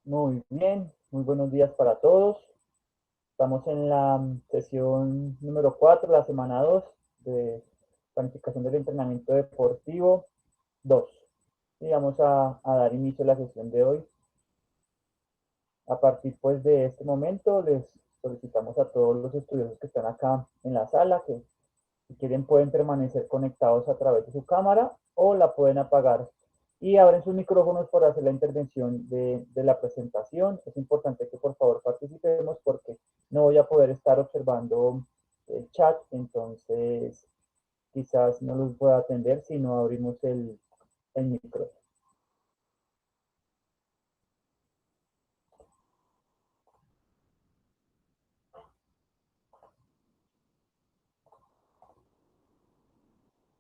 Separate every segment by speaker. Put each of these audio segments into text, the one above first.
Speaker 1: Muy bien, muy buenos días para todos. Estamos en la sesión número 4, la semana 2 de planificación del entrenamiento deportivo 2. Y vamos a dar inicio a la sesión de hoy. A partir pues de este momento les solicitamos a todos los estudiantes que están acá en la sala que si quieren pueden permanecer conectados a través de su cámara o la pueden apagar y abren sus micrófonos para hacer la intervención de la presentación. Es importante que por favor participemos porque no voy a poder estar observando el chat, entonces quizás no los pueda atender si no abrimos el micrófono.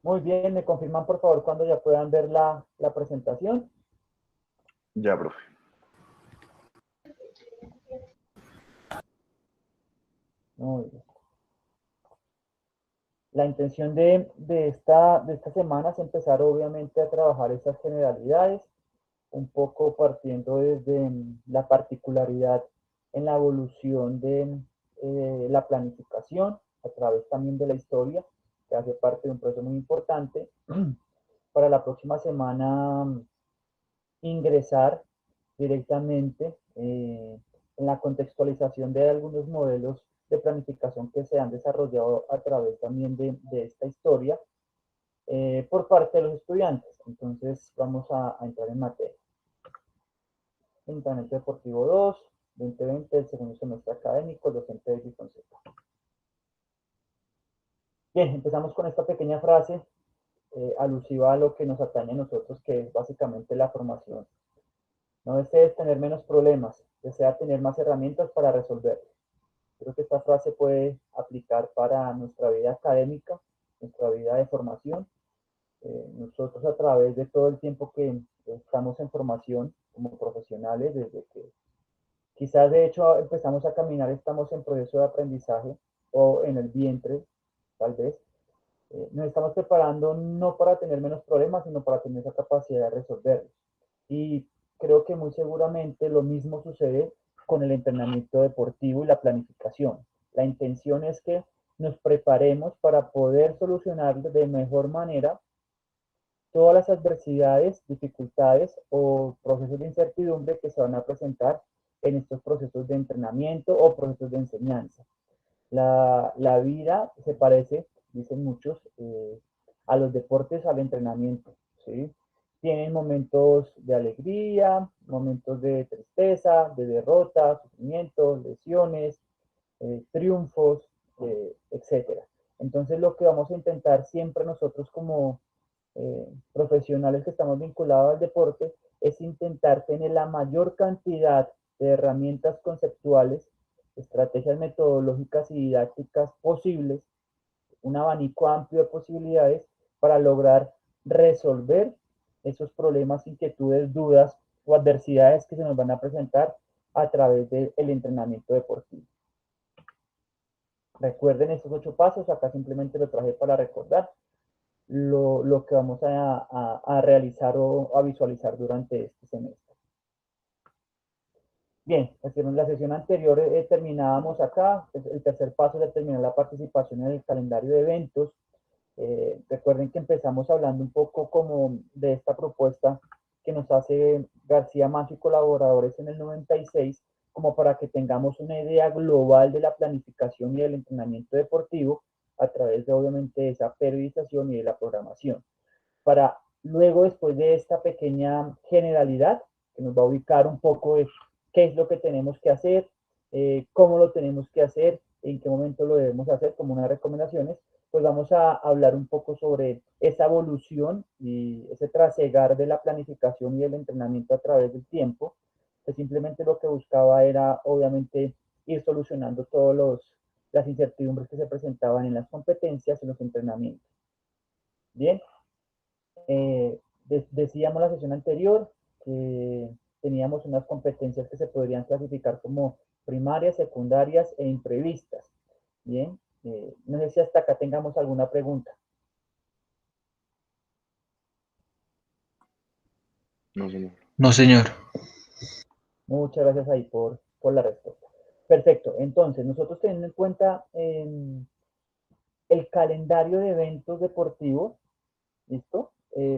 Speaker 1: Muy bien, me confirman por favor cuando ya puedan ver la presentación.
Speaker 2: Ya, profe.
Speaker 1: Muy bien. La intención de esta semana es empezar obviamente a trabajar esas generalidades, un poco partiendo desde la particularidad en la evolución de la planificación, a través también de la historia, que hace parte de un proceso muy importante. Para la próxima semana ingresar directamente en la contextualización de algunos modelos de planificación que se han desarrollado a través también de esta historia por parte de los estudiantes. Entonces vamos a entrar en materia. Entrenamiento Deportivo 2, 2020, el segundo semestre académico, docente de Fonseca. Bien, empezamos con esta pequeña frase alusiva a lo que nos atañe a nosotros, que es básicamente la formación. No desees tener menos problemas, desea tener más herramientas para resolverlos. Creo que esta frase puede aplicar para nuestra vida académica, nuestra vida de formación. Nosotros a través de todo el tiempo que estamos en formación como profesionales, desde que quizás de hecho empezamos a caminar, estamos en proceso de aprendizaje o en el vientre, tal vez, nos estamos preparando no para tener menos problemas, sino para tener esa capacidad de resolverlos. Y creo que muy seguramente lo mismo sucede con el entrenamiento deportivo y la planificación. La intención es que nos preparemos para poder solucionar de mejor manera todas las adversidades, dificultades o procesos de incertidumbre que se van a presentar en estos procesos de entrenamiento o procesos de enseñanza. La vida se parece, dicen muchos, a los deportes, al entrenamiento, ¿sí? Tienen momentos de alegría, momentos de tristeza, de derrota, sufrimiento, lesiones, triunfos, etcétera. Entonces lo que vamos a intentar siempre nosotros como profesionales que estamos vinculados al deporte es intentar tener la mayor cantidad de herramientas conceptuales, estrategias metodológicas y didácticas posibles, un abanico amplio de posibilidades para lograr resolver esos problemas, inquietudes, dudas o adversidades que se nos van a presentar a través del entrenamiento deportivo. Recuerden estos 8 pasos, acá simplemente lo traje para recordar lo que vamos a realizar o a visualizar durante este semestre. Bien, en la sesión anterior terminábamos acá, el tercer paso es terminar la participación en el calendario de eventos. Recuerden que empezamos hablando un poco como de esta propuesta que nos hace García Macho y colaboradores en el 96, como para que tengamos una idea global de la planificación y del entrenamiento deportivo a través de obviamente esa periodización y de la programación. Para luego, después de esta pequeña generalidad, que nos va a ubicar un poco de qué es lo que tenemos que hacer, cómo lo tenemos que hacer, en qué momento lo debemos hacer, como unas recomendaciones, pues vamos a hablar un poco sobre esa evolución y ese trasegar de la planificación y del entrenamiento a través del tiempo, que simplemente lo que buscaba era, obviamente, ir solucionando todas las incertidumbres que se presentaban en las competencias y los entrenamientos. Bien, decíamos la sesión anterior que teníamos unas competencias que se podrían clasificar como primarias, secundarias e imprevistas. Bien, no sé si hasta acá tengamos alguna pregunta.
Speaker 2: No, señor.
Speaker 3: No, señor.
Speaker 1: Muchas gracias ahí por la respuesta. Perfecto, entonces nosotros teniendo en cuenta el calendario de eventos deportivos, ¿listo?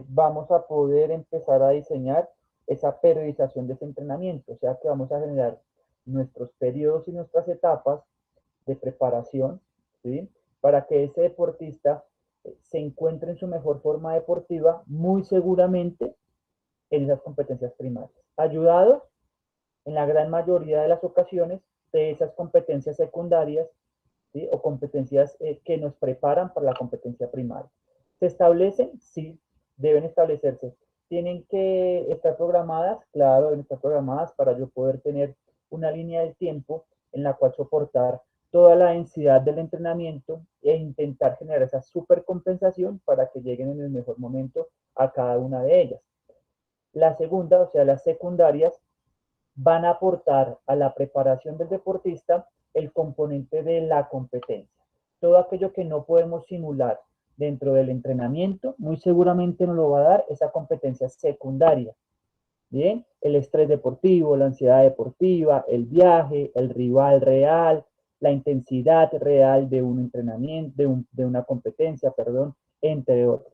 Speaker 1: Vamos a poder empezar a diseñar esa periodización de ese entrenamiento, o sea que vamos a generar nuestros periodos y nuestras etapas de preparación, ¿sí? Para que ese deportista se encuentre en su mejor forma deportiva, muy seguramente en esas competencias primarias, ayudado en la gran mayoría de las ocasiones de esas competencias secundarias, ¿sí? O competencias que nos preparan para la competencia primaria. ¿Se establecen? Sí, deben establecerse. ¿Tienen que estar programadas? Claro, deben estar programadas para yo poder tener una línea de tiempo en la cual soportar toda la densidad del entrenamiento e intentar generar esa supercompensación para que lleguen en el mejor momento a cada una de ellas. La segunda, o sea, las secundarias, van a aportar a la preparación del deportista el componente de la competencia. Todo aquello que no podemos simular dentro del entrenamiento, muy seguramente nos lo va a dar esa competencia secundaria. Bien, el estrés deportivo, la ansiedad deportiva, el viaje, el rival real, la intensidad real de un entrenamiento, de una competencia, perdón, entre otros.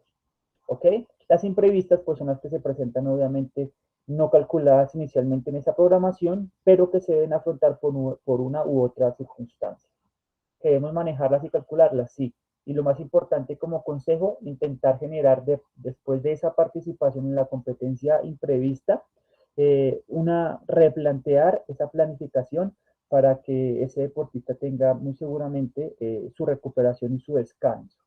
Speaker 1: ¿Ok? Las imprevistas pues son las que se presentan obviamente no calculadas inicialmente en esa programación, pero que se deben afrontar por una u otra circunstancia. ¿Queremos manejarlas y calcularlas? Sí. Y lo más importante como consejo, intentar generar después de esa participación en la competencia imprevista, replantear esa planificación para que ese deportista tenga muy seguramente su recuperación y su descanso.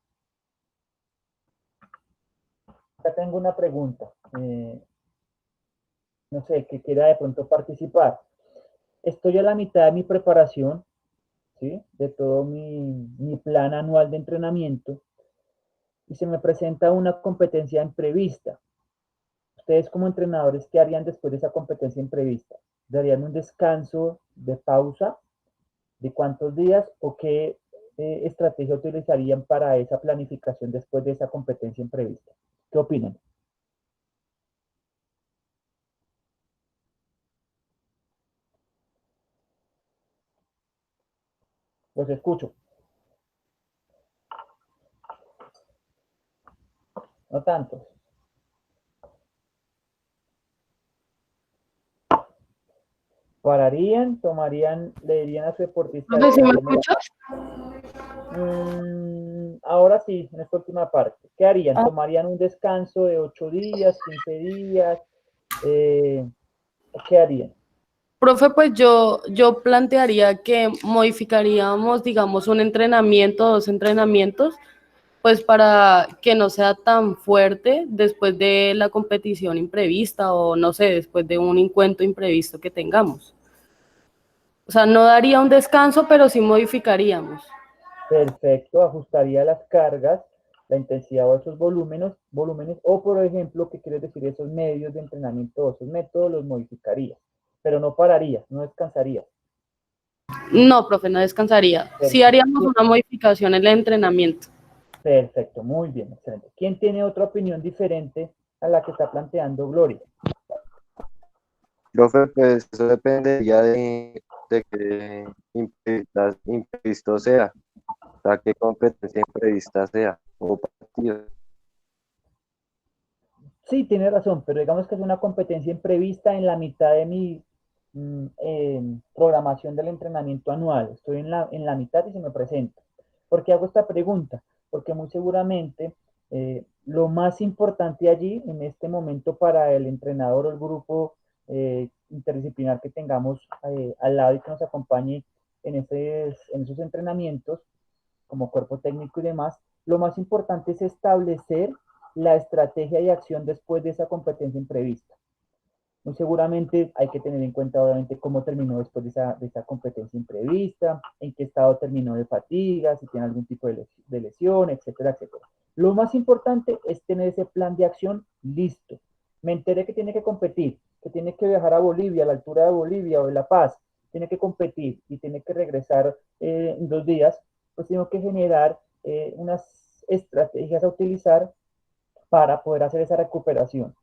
Speaker 1: Acá tengo una pregunta. No sé, que quiera de pronto participar. Estoy a la mitad de mi preparación, ¿sí? De todo mi plan anual de entrenamiento y se me presenta una competencia imprevista. Ustedes como entrenadores, ¿qué harían después de esa competencia imprevista? ¿Darían un descanso de pausa de cuántos días o qué estrategia utilizarían para esa planificación después de esa competencia imprevista? ¿Qué opinan? Los escucho. No tantos. Pararían, tomarían, le dirían a su deportista
Speaker 3: Profe, ¿sí me
Speaker 1: descansemos.
Speaker 3: escuchas?
Speaker 1: Ahora sí, en esta última parte. ¿Qué harían?
Speaker 3: Ah,
Speaker 1: ¿Tomarían un descanso de 8 días, 15 días? Eh, ¿Qué harían?
Speaker 3: profe, pues yo plantearía que modificaríamos, digamos, un entrenamiento, dos entrenamientos, pues para que no sea tan fuerte después de la competición imprevista o no sé, después de un encuentro imprevisto que tengamos. O sea, no daría un descanso, pero sí modificaríamos.
Speaker 1: Perfecto, ajustaría las cargas, la intensidad o esos volúmenes, o por ejemplo, ¿qué quiere decir? Esos medios de entrenamiento o esos métodos los modificaría, pero no pararía, no descansaría.
Speaker 3: No, profe, no descansaría. Sí haríamos
Speaker 1: Perfecto,
Speaker 3: una modificación en el entrenamiento.
Speaker 1: perfecto, muy bien, excelente. ¿Quién tiene otra opinión diferente a la que está planteando Gloria?
Speaker 4: Profe, pues eso dependería de qué imprevisto sea, o sea, qué competencia imprevista sea, o partido.
Speaker 1: Sí, tiene razón, pero digamos que es una competencia imprevista en la mitad de mi programación del entrenamiento anual. Estoy en la mitad y se me presenta. ¿Por qué hago esta pregunta? Porque muy seguramente lo más importante allí, en este momento, para el entrenador o el grupo interdisciplinar que tengamos al lado y que nos acompañe en esos entrenamientos, como cuerpo técnico y demás, lo más importante es establecer la estrategia y acción después de esa competencia imprevista. Muy seguramente hay que tener en cuenta, obviamente, cómo terminó después de esa competencia imprevista, en qué estado terminó de fatiga, si tiene algún tipo de lesión, etcétera, etcétera. Lo más importante es tener ese plan de acción listo. Me enteré que tiene que competir, que tiene que viajar a Bolivia, a la altura de Bolivia o de La Paz, tiene que competir y tiene que regresar en 2 días, pues tengo que generar unas estrategias a utilizar para poder hacer esa recuperación.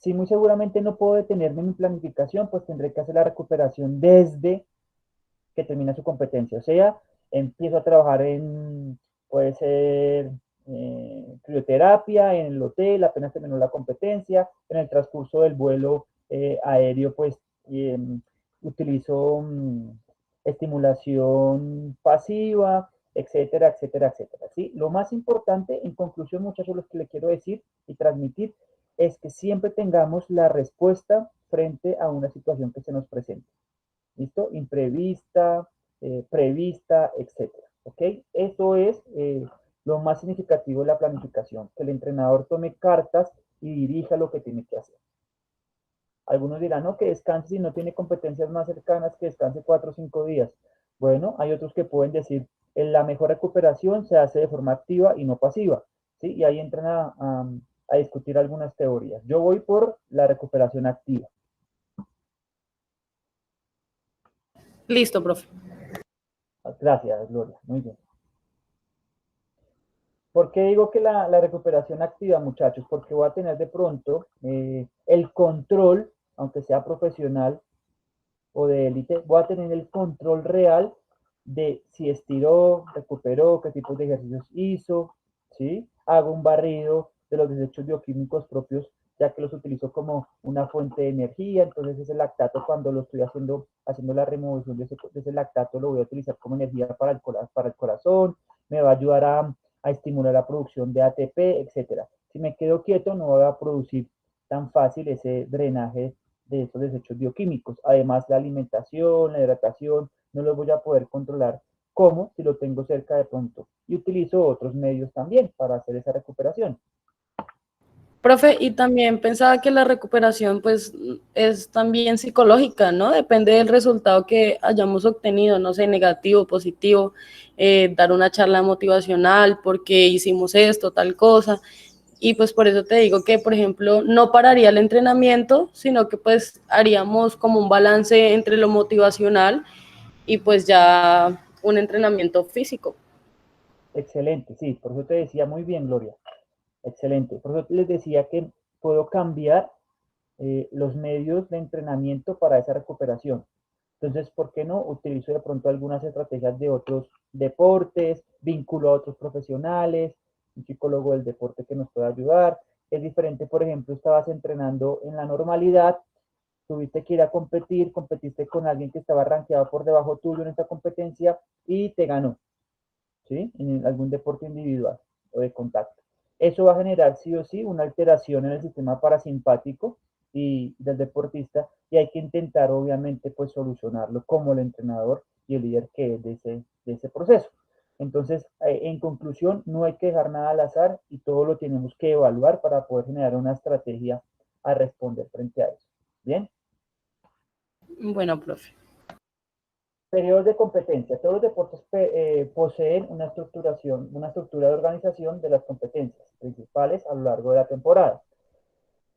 Speaker 1: Si muy seguramente no puedo detenerme en mi planificación, pues tendré que hacer la recuperación desde que termina su competencia. O sea, empiezo a trabajar en, puede ser crioterapia en el hotel, apenas terminó la competencia, en el transcurso del vuelo aéreo, pues eh, utilizo estimulación pasiva, etcétera, etcétera, etcétera. ¿Sí? Lo más importante, en conclusión, muchachos, lo que le quiero decir y transmitir es que siempre tengamos la respuesta frente a una situación que se nos presente. ¿Listo? Imprevista, prevista, etcétera. ¿Ok? Eso es lo más significativo de la planificación, que el entrenador tome cartas y dirija lo que tiene que hacer. Algunos dirán, no, que descanse si no tiene competencias más cercanas, que descanse 4 o 5 días. Bueno, hay otros que pueden decir, la mejor recuperación se hace de forma activa y no pasiva. ¿Sí? Y ahí entran a discutir algunas teorías. Yo voy por la recuperación activa.
Speaker 3: Listo, profe.
Speaker 1: Gracias, Gloria. Muy bien. ¿Por qué digo que la recuperación activa, muchachos? Porque voy a tener de pronto el control, aunque sea profesional o de élite, voy a tener el control real de si estiró, recuperó, qué tipos de ejercicios hizo, ¿sí? Hago un barrido de los desechos bioquímicos propios, ya que los utilizo como una fuente de energía, entonces ese lactato cuando lo estoy haciendo la remoción de ese lactato lo voy a utilizar como energía para el corazón, me va a ayudar a estimular la producción de ATP, etcétera. Si me quedo quieto no voy a producir tan fácil ese drenaje de esos desechos bioquímicos. Además, la alimentación, la hidratación, no los voy a poder controlar como si lo tengo cerca de pronto. Y utilizo otros medios también para hacer esa recuperación.
Speaker 3: Profe, y también pensaba que la recuperación pues es también psicológica, ¿no? Depende del resultado que hayamos obtenido, no sé, negativo, positivo, dar una charla motivacional porque hicimos esto, tal cosa. Y pues por eso te digo que, por ejemplo, no pararía el entrenamiento, sino que pues haríamos como un balance entre lo motivacional y pues ya un entrenamiento físico.
Speaker 1: Excelente, sí, por eso te decía muy bien, Gloria. Excelente. Por eso les decía que puedo cambiar los medios de entrenamiento para esa recuperación. Entonces, ¿por qué no? Utilizo de pronto algunas estrategias de otros deportes, vinculo a otros profesionales, un psicólogo del deporte que nos pueda ayudar. Es diferente, por ejemplo, estabas entrenando en la normalidad, tuviste que ir a competir, competiste con alguien que estaba rankeado por debajo tuyo en esta competencia y te ganó, ¿sí? En algún deporte individual o de contacto. Eso va a generar sí o sí una alteración en el sistema parasimpático y del deportista y hay que intentar obviamente pues solucionarlo como el entrenador y el líder que es de ese proceso. Entonces, en conclusión, no hay que dejar nada al azar y todo lo tenemos que evaluar para poder generar una estrategia a responder frente a eso. ¿Bien?
Speaker 3: Bueno, profe.
Speaker 1: Periodos de competencia. Todos los deportes poseen una estructuración, una estructura de organización de las competencias principales a lo largo de la temporada.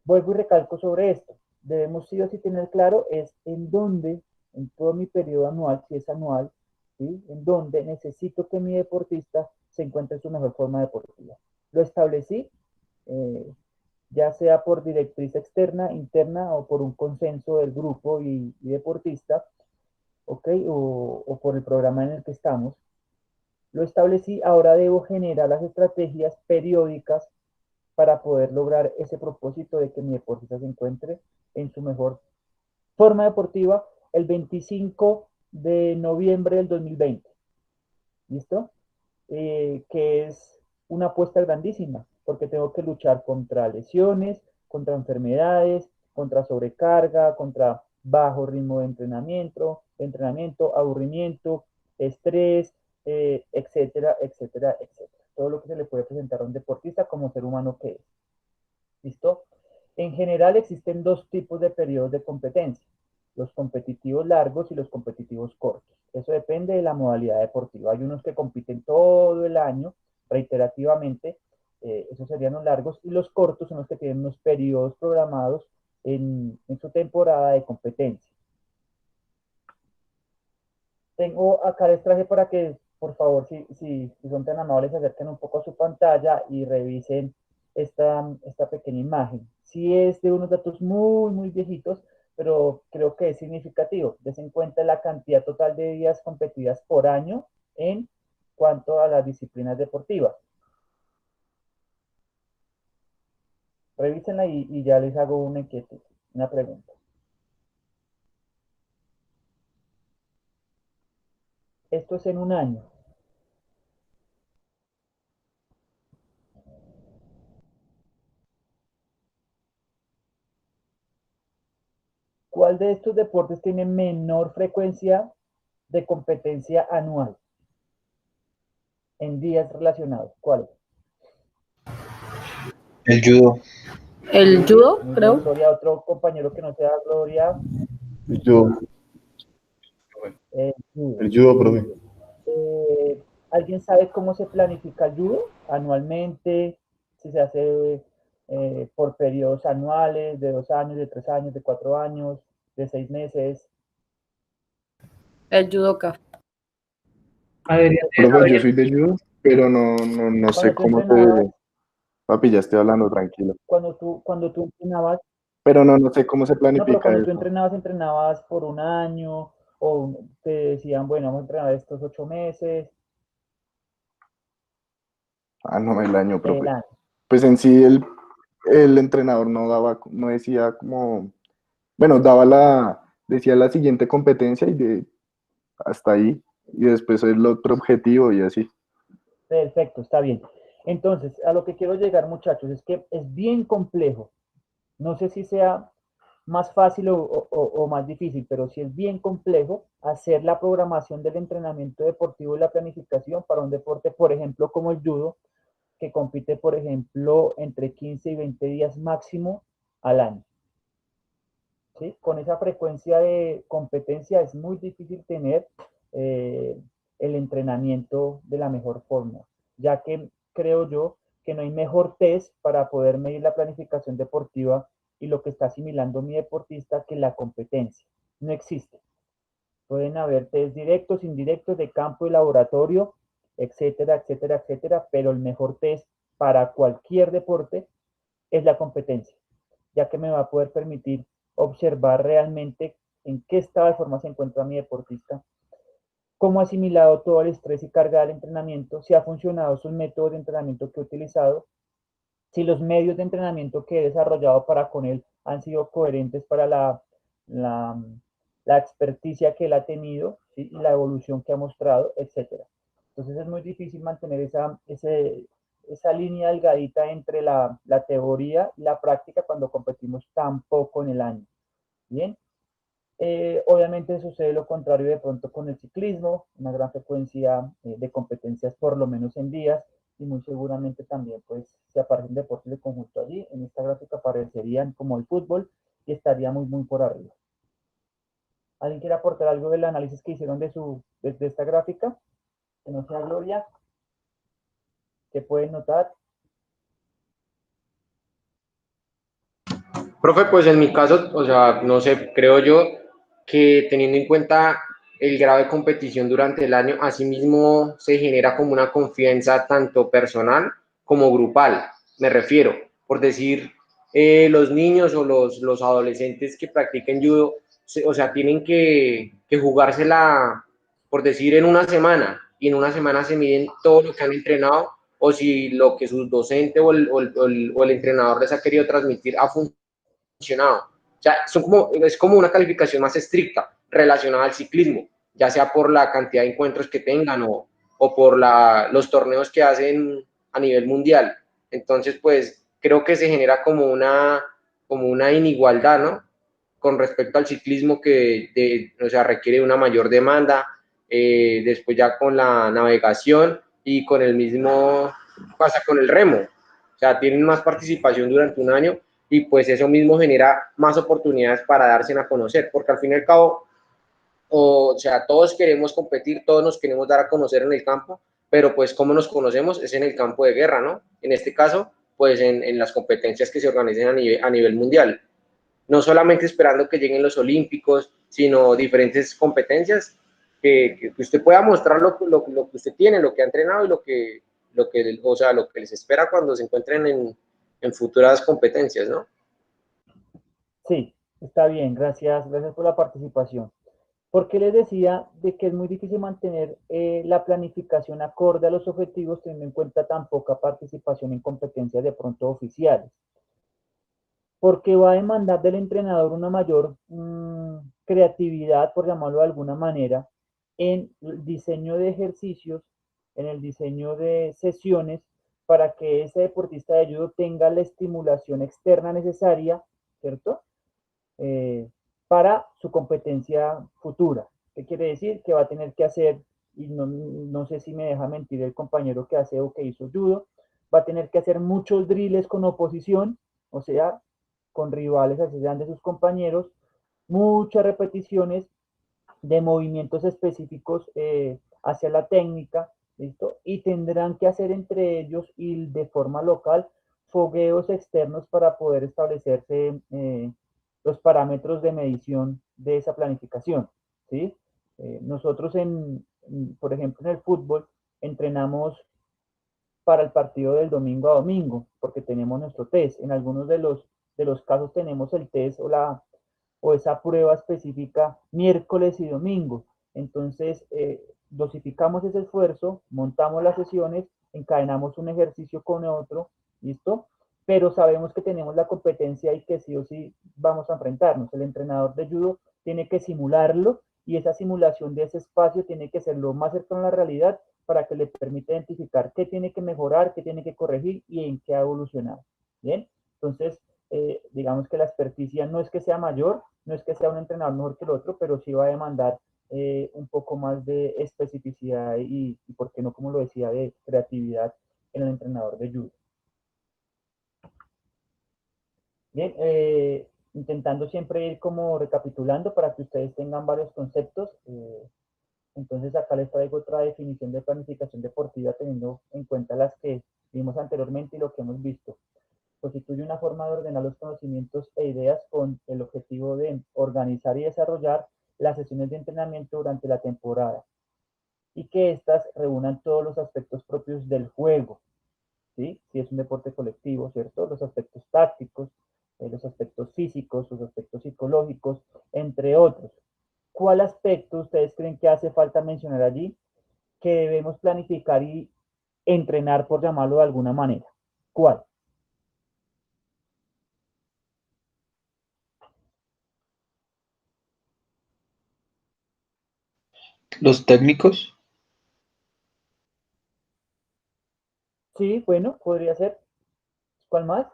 Speaker 1: Vuelvo y recalco sobre esto. Debemos sí o sí tener claro es en dónde, en todo mi periodo anual, si es anual, ¿sí? En dónde necesito que mi deportista se encuentre en su mejor forma deportiva. Lo establecí, ya sea por directriz externa, interna o por un consenso del grupo y deportista, ¿ok? O por el programa en el que estamos. Lo establecí, ahora debo generar las estrategias periódicas para poder lograr ese propósito de que mi deportista se encuentre en su mejor forma deportiva el 25 de noviembre del 2020. ¿Listo? Que es una apuesta grandísima, porque tengo que luchar contra lesiones, contra enfermedades, contra sobrecarga, contra bajo ritmo de entrenamiento, aburrimiento, estrés, etcétera, etcétera, etcétera. Todo lo que se le puede presentar a un deportista como ser humano que es. ¿Listo? En general existen dos tipos de periodos de competencia, los competitivos largos y los competitivos cortos. Eso depende de la modalidad deportiva. Hay unos que compiten todo el año, reiterativamente, esos serían los largos, y los cortos son los que tienen unos periodos programados en su temporada de competencia. Tengo acá les traje para que, por favor, si son tan amables, se acerquen un poco a su pantalla y revisen esta pequeña imagen. Sí es de unos datos muy, muy viejitos, pero creo que es significativo. Des en cuenta la cantidad total de días competidas por año en cuanto a las disciplinas deportivas. Revísenla y ya les hago una inquietud, una pregunta. Esto es en un año. ¿Cuál de estos deportes tiene menor frecuencia de competencia anual en días relacionados? ¿Cuál?
Speaker 5: El judo.
Speaker 3: El judo,
Speaker 1: Muy bien,
Speaker 3: creo.
Speaker 1: Gloria. Otro compañero que no sea Gloria.
Speaker 2: El judo,
Speaker 1: Judo.
Speaker 2: el judo, profe.
Speaker 1: ¿Alguien sabe cómo se planifica el judo? ¿Anualmente? Si se hace por periodos anuales, de 2 años, de 3 años, de 4 años, de 6 meses.
Speaker 3: El judoka.
Speaker 2: Profe, yo soy de judo, pero no sé
Speaker 1: Cuando tú
Speaker 2: cómo
Speaker 1: entrenabas,
Speaker 2: se... Papi, ya estoy hablando tranquilo.
Speaker 1: cuando tú entrenabas,
Speaker 2: Pero no sé cómo se
Speaker 1: no, pero
Speaker 2: planifica
Speaker 1: cuando tú
Speaker 2: eso.
Speaker 1: entrenabas por un año, o te decían, bueno, vamos a entrenar estos 8 meses,
Speaker 2: Ah, no, el año,
Speaker 1: el
Speaker 2: profe.
Speaker 1: año.
Speaker 2: Pues en sí el entrenador no decía como, bueno, decía la siguiente competencia hasta ahí, y después el otro objetivo y así.
Speaker 1: Perfecto, está bien. Entonces, a lo que quiero llegar, muchachos, es que es bien complejo. No sé si sea más fácil o más difícil, pero sí es bien complejo hacer la programación del entrenamiento deportivo y la planificación para un deporte, por ejemplo, como el judo, que compite, por ejemplo, entre 15 y 20 días máximo al año. ¿Sí? Con esa frecuencia de competencia es muy difícil tener eh, el entrenamiento de la mejor forma, ya que creo yo que no hay mejor test para poder medir la planificación deportiva y lo que está asimilando mi deportista que la competencia. No existe. Pueden haber test directos, indirectos, de campo y laboratorio, etcétera, etcétera, etcétera, pero el mejor test para cualquier deporte es la competencia, ya que me va a poder permitir observar realmente en qué estado de forma se encuentra mi deportista, cómo ha asimilado todo el estrés y carga del entrenamiento, si ha funcionado sus métodos de entrenamiento que he utilizado, si los medios de entrenamiento que he desarrollado para con él han sido coherentes para la, la experticia que él ha tenido, ¿sí? Y la evolución que ha mostrado, etcétera. Entonces es muy difícil mantener esa línea delgadita entre la teoría y la práctica cuando competimos tan poco en el año. Bien, obviamente sucede lo contrario de pronto con el ciclismo, una gran frecuencia de competencias por lo menos en días, y muy seguramente también pues si aparecen deportes de conjunto allí, en esta gráfica aparecerían como el fútbol y estaría muy muy por arriba. ¿Alguien quiere aportar algo del análisis que hicieron de esta gráfica? Que no sea Gloria, que pueden notar.
Speaker 6: Profe, pues en mi caso, o sea, no sé, creo yo que teniendo en cuenta el grado de competición durante el año, asimismo se genera como una confianza tanto personal como grupal. Me refiero, por decir, los niños o los adolescentes que practiquen judo, o sea, tienen que jugársela, por decir, en una semana, y en una semana se miden todo lo que han entrenado, o si lo que su docente o el entrenador les ha querido transmitir ha funcionado. O sea, es como una calificación más estricta relacionada al ciclismo, ya sea por la cantidad de encuentros que tengan o por los torneos que hacen a nivel mundial. Entonces, pues creo que se genera como una inigualdad, ¿no? Con respecto al ciclismo o sea, requiere una mayor demanda, después ya con la navegación y con el mismo, pasa con el remo. O sea, tienen más participación durante un año y pues eso mismo genera más oportunidades para darse a conocer, porque al fin y al cabo, o sea, todos queremos competir, todos nos queremos dar a conocer en el campo, pero pues cómo nos conocemos es en el campo de guerra, ¿no? En este caso, pues en las competencias que se organizan a nivel mundial. No solamente esperando que lleguen los olímpicos, sino diferentes competencias que usted pueda mostrar lo que usted tiene, lo que ha entrenado y o sea, lo que les espera cuando se encuentren en futuras competencias, ¿no?
Speaker 1: Sí, está bien, gracias, gracias por la participación. ¿Por qué les decía de que es muy difícil mantener la planificación acorde a los objetivos teniendo en cuenta tan poca participación en competencias de pronto oficiales? Porque va a demandar del entrenador una mayor creatividad, por llamarlo de alguna manera, en el diseño de ejercicios, en el diseño de sesiones, para que ese deportista de judo tenga la estimulación externa necesaria, ¿cierto? Para su competencia futura. ¿Qué quiere decir? Que va a tener que hacer, y no sé si me deja mentir el compañero que hace o que hizo judo, va a tener que hacer muchos drills con oposición, o sea, con rivales así sean de sus compañeros, muchas repeticiones de movimientos específicos hacia la técnica, ¿listo? Y tendrán que hacer entre ellos y de forma local fogueos externos para poder establecerse los parámetros de medición de esa planificación, ¿sí? Nosotros, por ejemplo, en el fútbol, entrenamos para el partido del domingo a domingo, porque tenemos nuestro test. En algunos de los casos tenemos el test o esa prueba específica miércoles y domingo. Entonces, dosificamos ese esfuerzo, montamos las sesiones, encadenamos un ejercicio con otro, ¿listo? Pero sabemos que tenemos la competencia y que sí o sí vamos a enfrentarnos. El entrenador de judo tiene que simularlo y esa simulación de ese espacio tiene que ser lo más cercano a la realidad para que le permita identificar qué tiene que mejorar, qué tiene que corregir y en qué ha evolucionado. ¿Bien? Entonces, digamos que la experticia no es que sea mayor, no es que sea un entrenador mejor que el otro, pero sí va a demandar un poco más de especificidad y, por qué no, como lo decía, de creatividad en el entrenador de judo. Bien, intentando siempre ir como recapitulando para que ustedes tengan varios conceptos. Entonces acá les traigo otra definición de planificación deportiva teniendo en cuenta las que vimos anteriormente y lo que hemos visto. Constituye una forma de ordenar los conocimientos e ideas con el objetivo de organizar y desarrollar las sesiones de entrenamiento durante la temporada y que éstas reúnan todos los aspectos propios del juego, ¿sí? Si es un deporte colectivo, ¿cierto? Los aspectos tácticos, los aspectos físicos, los aspectos psicológicos, entre otros. ¿Cuál aspecto ustedes creen que hace falta mencionar allí que debemos planificar y entrenar, por llamarlo de alguna manera? ¿Cuál?
Speaker 5: Los técnicos,
Speaker 1: Sí, bueno, podría ser. ¿Cuál más?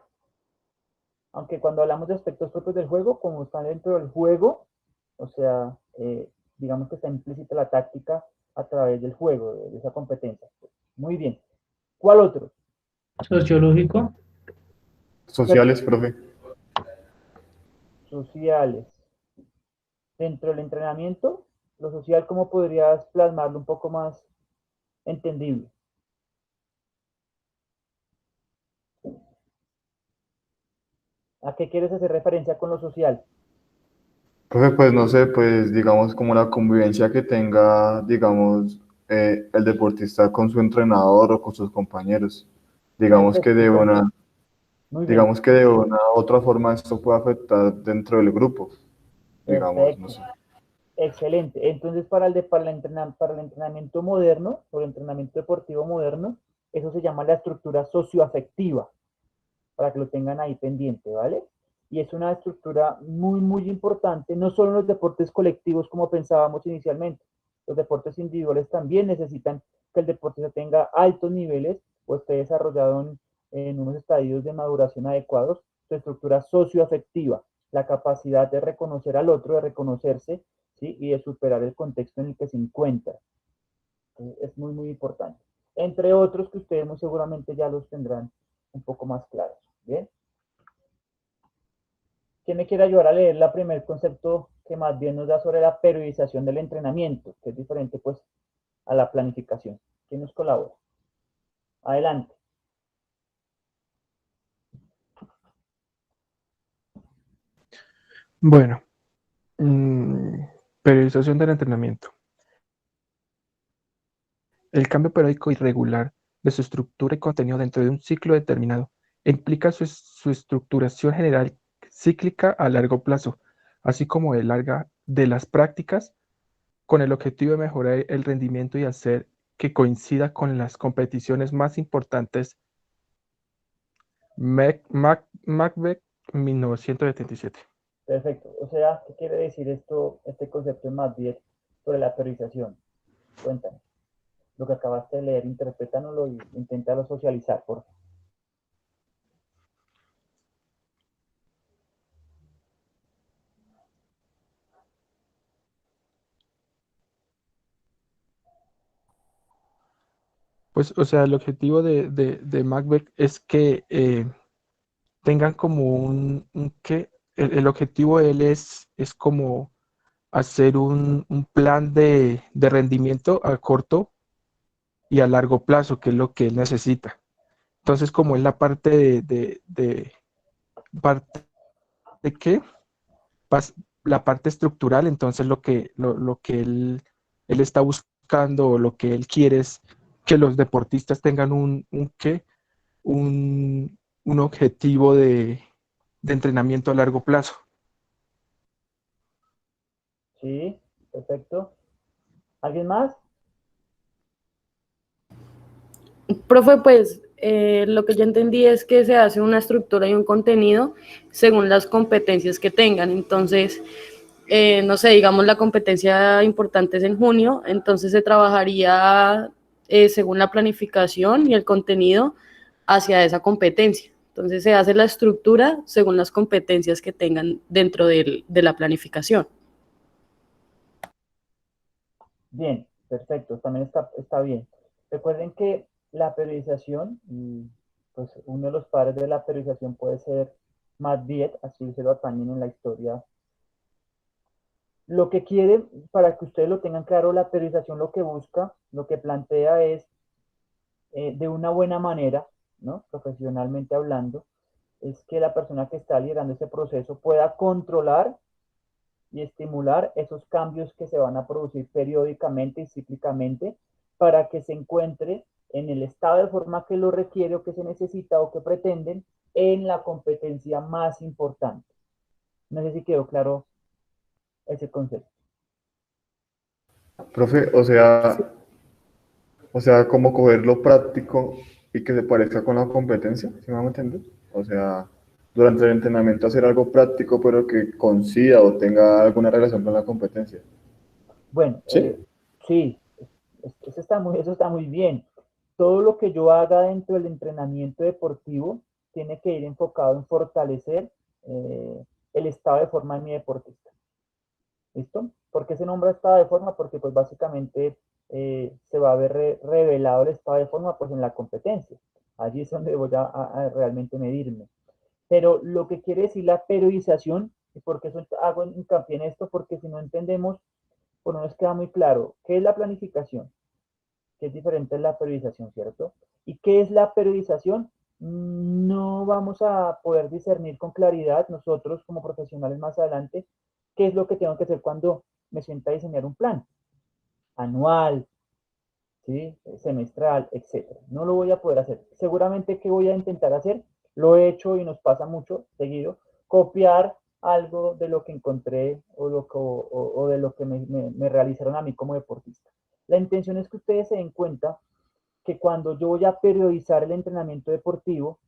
Speaker 1: Aunque cuando hablamos de aspectos propios del juego, como están dentro del juego, o sea, digamos que está implícita la táctica a través del juego, de esa competencia. Muy bien. ¿Cuál otro?
Speaker 7: Sociológico,
Speaker 2: Sociales, profe.
Speaker 1: Sociales. Dentro del entrenamiento, lo social, ¿cómo podrías plasmarlo un poco más entendible? ¿A qué quieres hacer referencia con lo social?
Speaker 2: Profe, pues no sé, pues digamos como la convivencia que tenga, digamos, el deportista con su entrenador o con sus compañeros. Digamos que
Speaker 1: Perfecto,
Speaker 2: de
Speaker 1: entonces,
Speaker 2: una,
Speaker 1: muy bien,
Speaker 2: digamos que de una u otra forma esto puede afectar dentro del grupo, digamos, no
Speaker 1: perfecto.
Speaker 2: sé.
Speaker 1: Excelente. Entonces, para el entrenamiento moderno, o el entrenamiento deportivo moderno, eso se llama la estructura socioafectiva, para que lo tengan ahí pendiente, ¿vale? Y es una estructura muy, muy importante, no solo en los deportes colectivos como pensábamos inicialmente. Los deportes individuales también necesitan que el deportista tenga altos niveles o esté desarrollado en unos estadios de maduración adecuados, su estructura socioafectiva, la capacidad de reconocer al otro, de reconocerse, ¿sí? Y de superar el contexto en el que se encuentra. Es muy, muy importante. Entre otros que ustedes muy seguramente ya los tendrán un poco más claros. ¿Bien? ¿Quién me quiere ayudar a leer el primer concepto que más bien nos da sobre la periodización del entrenamiento, que es diferente pues a la planificación? ¿Quién nos colabora? Adelante.
Speaker 7: bueno, mm, periodización del entrenamiento. El cambio periódico y regular de su estructura y contenido dentro de un ciclo determinado implica su estructuración general cíclica a largo plazo, así como de las prácticas, con el objetivo de mejorar el rendimiento y hacer que coincida con las competiciones más importantes. Macbeth, 1977.
Speaker 1: Perfecto. O sea, ¿qué quiere decir esto, este concepto en Matviet sobre la priorización? Cuéntame. Lo que acabaste de leer, interprétanoslo y inténtalo socializar, por favor.
Speaker 7: Pues, o sea, el objetivo de Macbeth es que tengan como el objetivo de él es como hacer un plan de rendimiento a corto y a largo plazo, que es lo que él necesita. Entonces, como es la parte parte de qué, la parte estructural, entonces lo que él está buscando o lo que él quiere es que los deportistas tengan un objetivo de entrenamiento a largo plazo.
Speaker 1: Sí, perfecto. ¿Alguien más?
Speaker 3: Profe, pues lo que yo entendí es que se hace una estructura y un contenido según las competencias que tengan. Entonces, no sé, digamos la competencia importante es en junio, entonces se trabajaría según la planificación y el contenido hacia esa competencia. Entonces se hace la estructura según las competencias que tengan dentro de la planificación.
Speaker 1: Bien, perfecto, también está bien. Recuerden que la periodización, pues uno de los padres de la periodización puede ser Matviet, así se lo atañen en la historia. Lo que quiere, para que ustedes lo tengan claro, la periodización lo que busca, lo que plantea es, de una buena manera, ¿no? Profesionalmente hablando, es que la persona que está liderando ese proceso pueda controlar y estimular esos cambios que se van a producir periódicamente y cíclicamente para que se encuentre en el estado de forma que lo requiere o que se necesita o que pretenden en la competencia más importante. No sé si quedó claro ese concepto.
Speaker 2: Profe, como coger lo práctico y que se parezca con la competencia, ¿sí me van a entender? O sea, durante el entrenamiento hacer algo práctico, pero que coincida o tenga alguna relación con la competencia.
Speaker 1: Bueno,
Speaker 2: ¿Sí?
Speaker 1: sí, eso está muy bien. Todo lo que yo haga dentro del entrenamiento deportivo tiene que ir enfocado en fortalecer el estado de forma de mi deportista. ¿Listo? ¿Por qué se nombra estado de forma? Porque pues básicamente se va a ver revelado el estado de forma pues en la competencia. Allí es donde voy a realmente medirme. Pero lo que quiere decir la periodización, y por qué hago hincapié en esto, porque si no entendemos, pues no nos queda muy claro qué es la planificación, que es diferente de la periodización, ¿cierto? ¿Y qué es la periodización? No vamos a poder discernir con claridad nosotros como profesionales más adelante qué es lo que tengo que hacer cuando me sienta a diseñar un plan anual, ¿sí? Semestral, etcétera. No lo voy a poder hacer. Seguramente que voy a intentar hacer, lo he hecho y nos pasa mucho seguido, copiar algo de lo que encontré o de lo que me realizaron a mí como deportista. La intención es que ustedes se den cuenta que cuando yo voy a periodizar el entrenamiento deportivo,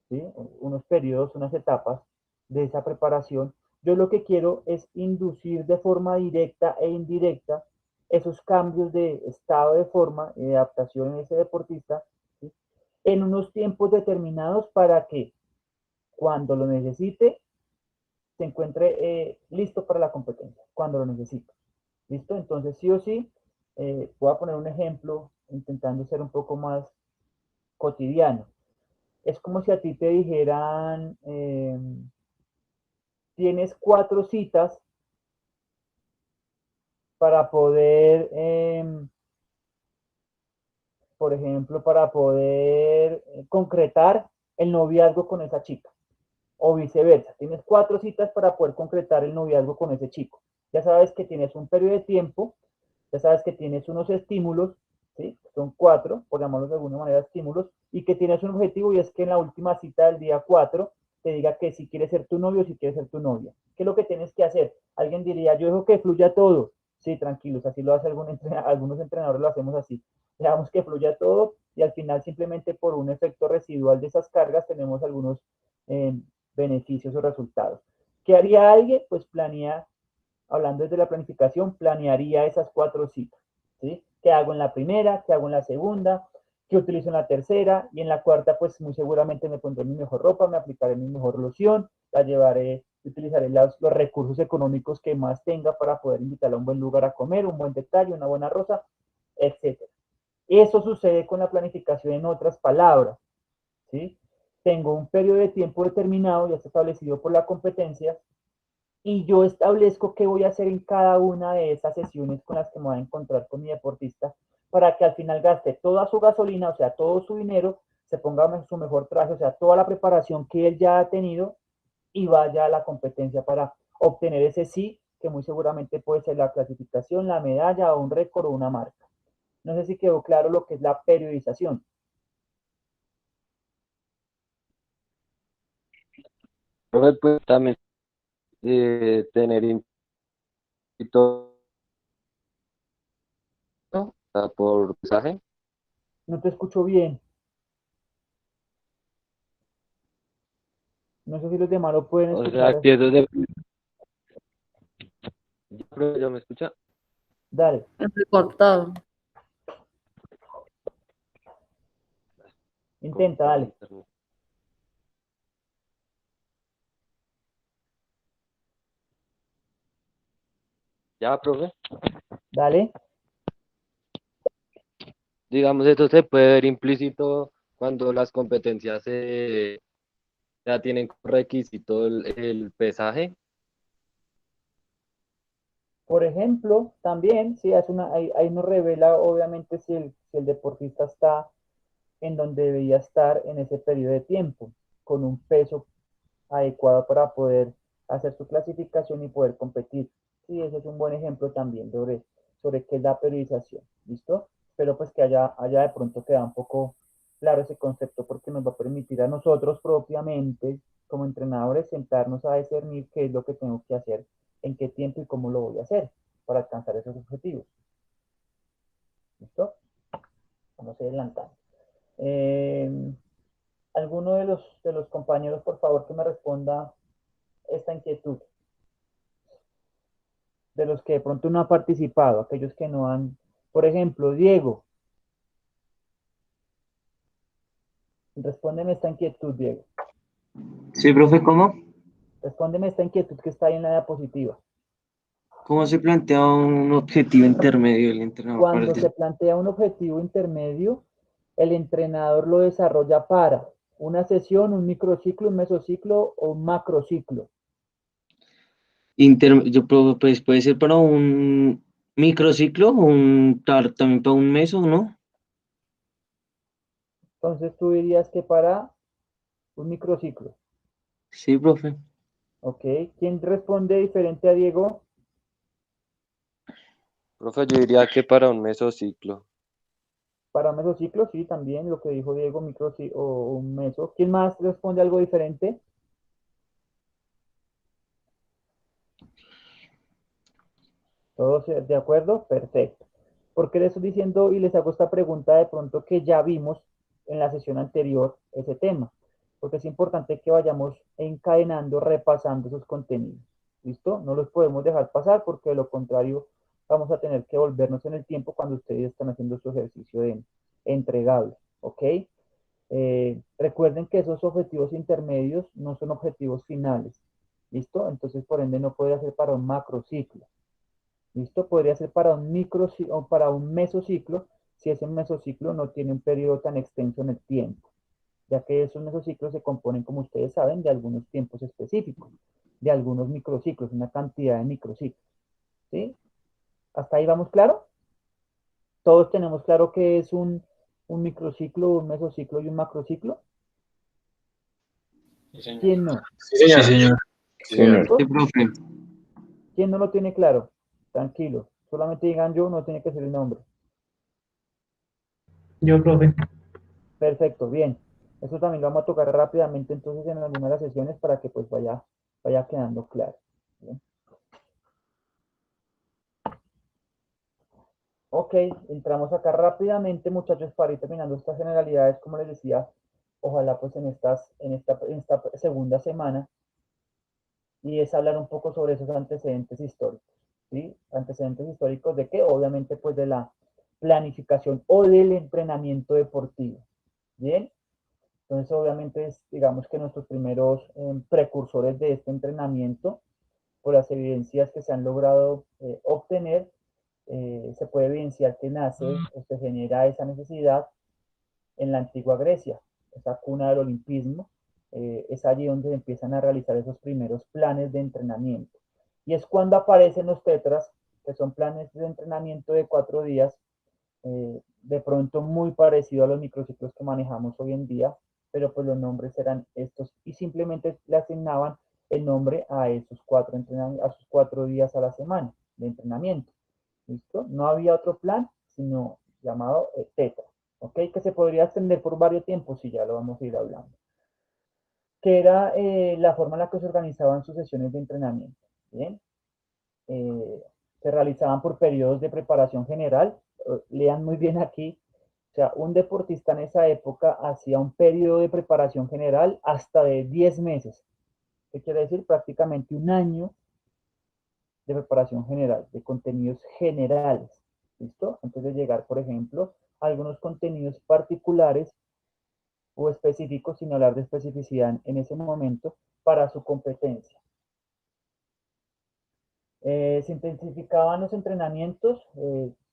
Speaker 1: ¿sí? Unos periodos, unas etapas de esa preparación, yo lo que quiero es inducir de forma directa e indirecta esos cambios de estado de forma y de adaptación en ese deportista, ¿sí? En unos tiempos determinados para que cuando lo necesite se encuentre listo para la competencia, cuando lo necesite. ¿Listo? Entonces, sí o sí, voy a poner un ejemplo intentando ser un poco más cotidiano. Es como si a ti te dijeran, tienes 4 citas para poder, por ejemplo, para poder concretar el noviazgo con esa chica. O viceversa, tienes 4 citas para poder concretar el noviazgo con ese chico. Ya sabes que tienes un periodo de tiempo, ya sabes que tienes unos estímulos, ¿sí? Son 4, por llamarlos de alguna manera, estímulos, y que tienes un objetivo y es que en la última cita del día 4 te diga que si quieres ser tu novio o si quieres ser tu novia. ¿Qué es lo que tienes que hacer? Alguien diría, yo dejo que fluya todo. Sí, tranquilos, así lo hace algunos entrenadores, lo hacemos así. Dejamos que fluya todo y al final simplemente por un efecto residual de esas cargas tenemos algunos eh, beneficios o resultados. ¿Qué haría alguien? Pues planea, hablando desde la planificación, planearía esas 4 citas, ¿sí? ¿Qué hago en la primera? ¿Qué hago en la segunda? ¿Qué utilizo en la tercera? Y en la cuarta, pues muy seguramente me pondré mi mejor ropa, me aplicaré mi mejor loción, la llevaré, utilizaré los recursos económicos que más tenga para poder invitarla a un buen lugar a comer, un buen detalle, una buena rosa, etc. Eso sucede con la planificación en otras palabras, ¿sí? Tengo un periodo de tiempo determinado, ya está establecido por la competencia, y yo establezco qué voy a hacer en cada una de esas sesiones con las que me voy a encontrar con mi deportista para que al final gaste toda su gasolina, o sea, todo su dinero, se ponga su mejor traje, o sea, toda la preparación que él ya ha tenido y vaya a la competencia para obtener ese sí, que muy seguramente puede ser la clasificación, la medalla o un récord o una marca. No sé si quedó claro lo que es la periodización.
Speaker 4: Profe, pues también tener implícito por mensaje.
Speaker 1: No te escucho bien. No sé si los demás lo pueden
Speaker 4: O sea,
Speaker 1: escuchar.
Speaker 4: que eso de... ¿Ya me escucha?
Speaker 1: Dale.
Speaker 3: Entrecortado.
Speaker 1: Intenta, dale.
Speaker 4: Ya, profe.
Speaker 1: Dale.
Speaker 4: Digamos, esto se puede ver implícito cuando las competencias ya tienen como requisito el pesaje.
Speaker 1: Por ejemplo, también, sí, ahí nos revela obviamente si el deportista está en donde debía estar en ese periodo de tiempo, con un peso adecuado para poder hacer su clasificación y poder competir. Sí, ese es un buen ejemplo también sobre qué es la periodización. ¿Listo? Pero pues que haya de pronto queda un poco claro ese concepto porque nos va a permitir a nosotros propiamente, como entrenadores, sentarnos a discernir qué es lo que tengo que hacer, en qué tiempo y cómo lo voy a hacer para alcanzar esos objetivos. ¿Listo? Vamos a ir adelantando. ¿Alguno de los compañeros, por favor, que me responda esta inquietud? De los que de pronto no han participado, aquellos que no han, por ejemplo, Diego, respóndeme esta inquietud, Diego.
Speaker 8: Sí, profe, ¿cómo?
Speaker 1: Respóndeme esta inquietud que está ahí en la diapositiva.
Speaker 8: ¿Cómo se plantea un objetivo intermedio del entrenador para el
Speaker 1: Cuando se
Speaker 8: día?
Speaker 1: plantea un objetivo intermedio, el entrenador lo desarrolla para una sesión, un microciclo, un mesociclo o un macrociclo.
Speaker 8: Pues puede ser para un microciclo, también para un mes, ¿o no?
Speaker 1: Entonces tú dirías que para un microciclo.
Speaker 8: Sí, profe.
Speaker 1: ¿Ok? ¿Quién responde diferente a Diego?
Speaker 4: Profe, yo diría que para un mesociclo.
Speaker 1: Para mesociclo, sí, también lo que dijo Diego, o un meso. ¿Quién más responde algo diferente? ¿Todos de acuerdo? Perfecto. ¿Por qué les estoy diciendo y les hago esta pregunta de pronto que ya vimos en la sesión anterior ese tema? Porque es importante que vayamos encadenando, repasando esos contenidos. ¿Listo? No los podemos dejar pasar porque de lo contrario vamos a tener que volvernos en el tiempo cuando ustedes están haciendo su ejercicio de entregable. ¿Ok? Recuerden que esos objetivos intermedios no son objetivos finales. ¿Listo? Entonces, por ende, no puede ser para un macrociclo. ¿Listo? Podría ser para un micro o para un mesociclo si ese mesociclo no tiene un periodo tan extenso en el tiempo, ya que esos mesociclos se componen, como ustedes saben, de algunos tiempos específicos, de algunos microciclos, una cantidad de microciclos. ¿Sí? ¿Hasta ahí vamos claro? Todos tenemos claro que es un microciclo, un mesociclo y un macrociclo.
Speaker 5: Sí, señor.
Speaker 1: ¿Quién no?
Speaker 6: Sí,
Speaker 5: Sí,
Speaker 6: señor.
Speaker 5: señor.
Speaker 6: Sí, señor.
Speaker 8: Sí,
Speaker 1: ¿Listo?
Speaker 8: profe.
Speaker 1: ¿Quién no lo tiene claro? Tranquilo. Solamente digan yo, no tiene que ser el nombre.
Speaker 5: Yo, profe.
Speaker 1: Perfecto, bien. Eso también lo vamos a tocar rápidamente entonces en algunas de las sesiones para que pues vaya quedando claro. Bien. Ok, entramos acá rápidamente, muchachos, para ir terminando estas generalidades, como les decía, ojalá pues en esta segunda semana, y es hablar un poco sobre esos antecedentes históricos, ¿sí? Antecedentes históricos de qué? Obviamente pues de la planificación o del entrenamiento deportivo, ¿bien? Entonces obviamente es, digamos que nuestros primeros precursores de este entrenamiento, por las evidencias que se han logrado obtener, se puede evidenciar que nace o se genera esa necesidad en la antigua Grecia, esa cuna del olimpismo. Es allí donde empiezan a realizar esos primeros planes de entrenamiento. Y es cuando aparecen los tetras, que son planes de entrenamiento de 4 días, de pronto muy parecido a los microciclos que manejamos hoy en día, pero pues los nombres eran estos y simplemente le asignaban el nombre a esos 4 días a la semana de entrenamiento. ¿Listo? No había otro plan, sino llamado tetra, ¿ok? Que se podría extender por varios tiempos, y ya lo vamos a ir hablando. Que era la forma en la que se organizaban sus sesiones de entrenamiento, ¿bien? Eh, Se realizaban por periodos de preparación general. Lean muy bien aquí. O sea, un deportista en esa época hacía un periodo de preparación general hasta de 10 meses. ¿Qué quiere decir? Prácticamente un año de preparación general, de contenidos generales. ¿Listo? Antes de llegar, por ejemplo, a algunos contenidos particulares o específicos, sin hablar de especificidad en ese momento, para su competencia. Se intensificaban los entrenamientos,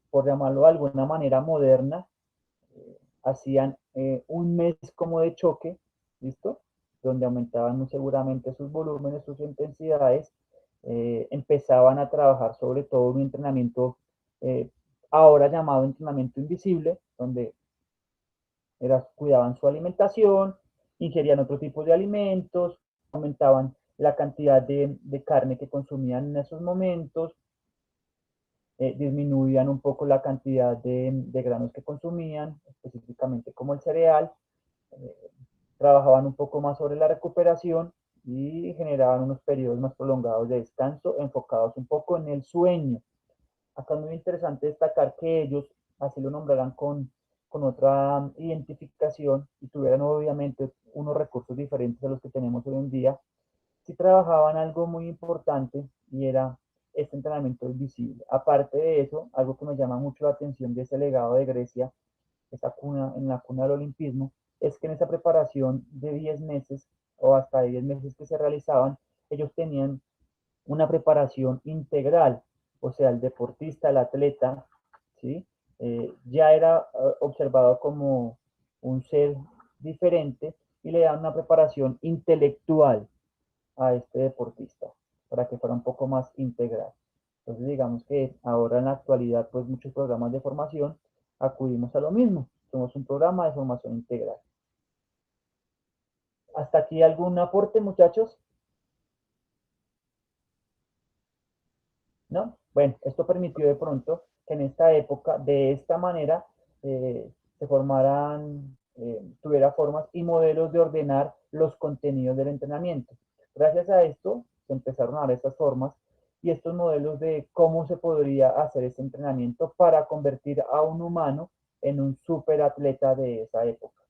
Speaker 1: por llamarlo de alguna manera moderna, hacían un mes como de choque, ¿listo? Donde aumentaban muy seguramente sus volúmenes, sus intensidades, empezaban a trabajar sobre todo un entrenamiento ahora llamado entrenamiento invisible, donde cuidaban su alimentación, ingerían otro tipo de alimentos, aumentaban la cantidad de carne que consumían en esos momentos, disminuían un poco la cantidad de granos que consumían, específicamente como el cereal, eh, trabajaban un poco más sobre la recuperación y generaban unos periodos más prolongados de descanso enfocados un poco en el sueño. Acá es muy interesante destacar que ellos, así lo nombrarán con otra identificación y tuvieran obviamente unos recursos diferentes a los que tenemos hoy en día, sí trabajaban algo muy importante y era este entrenamiento invisible. Aparte de eso, algo que me llama mucho la atención de ese legado de Grecia, esa cuna, en la cuna del olimpismo, es que en esa preparación de 10 meses o hasta de 10 meses que se realizaban, ellos tenían una preparación integral, o sea, el deportista, el atleta, ¿sí? Ya era observado como un ser diferente y le dan una preparación intelectual a este deportista para que fuera un poco más integral. Entonces digamos que ahora en la actualidad pues muchos programas de formación acudimos a lo mismo, somos un programa de formación integral. ¿Hasta aquí algún aporte, muchachos? ¿No? Bueno, esto permitió de pronto que en esta época, de esta manera, se formaran, tuviera formas y modelos de ordenar los contenidos del entrenamiento. Gracias a esto se empezaron a dar estas formas y estos modelos de cómo se podría hacer ese entrenamiento para convertir a un humano en un superatleta de esa época.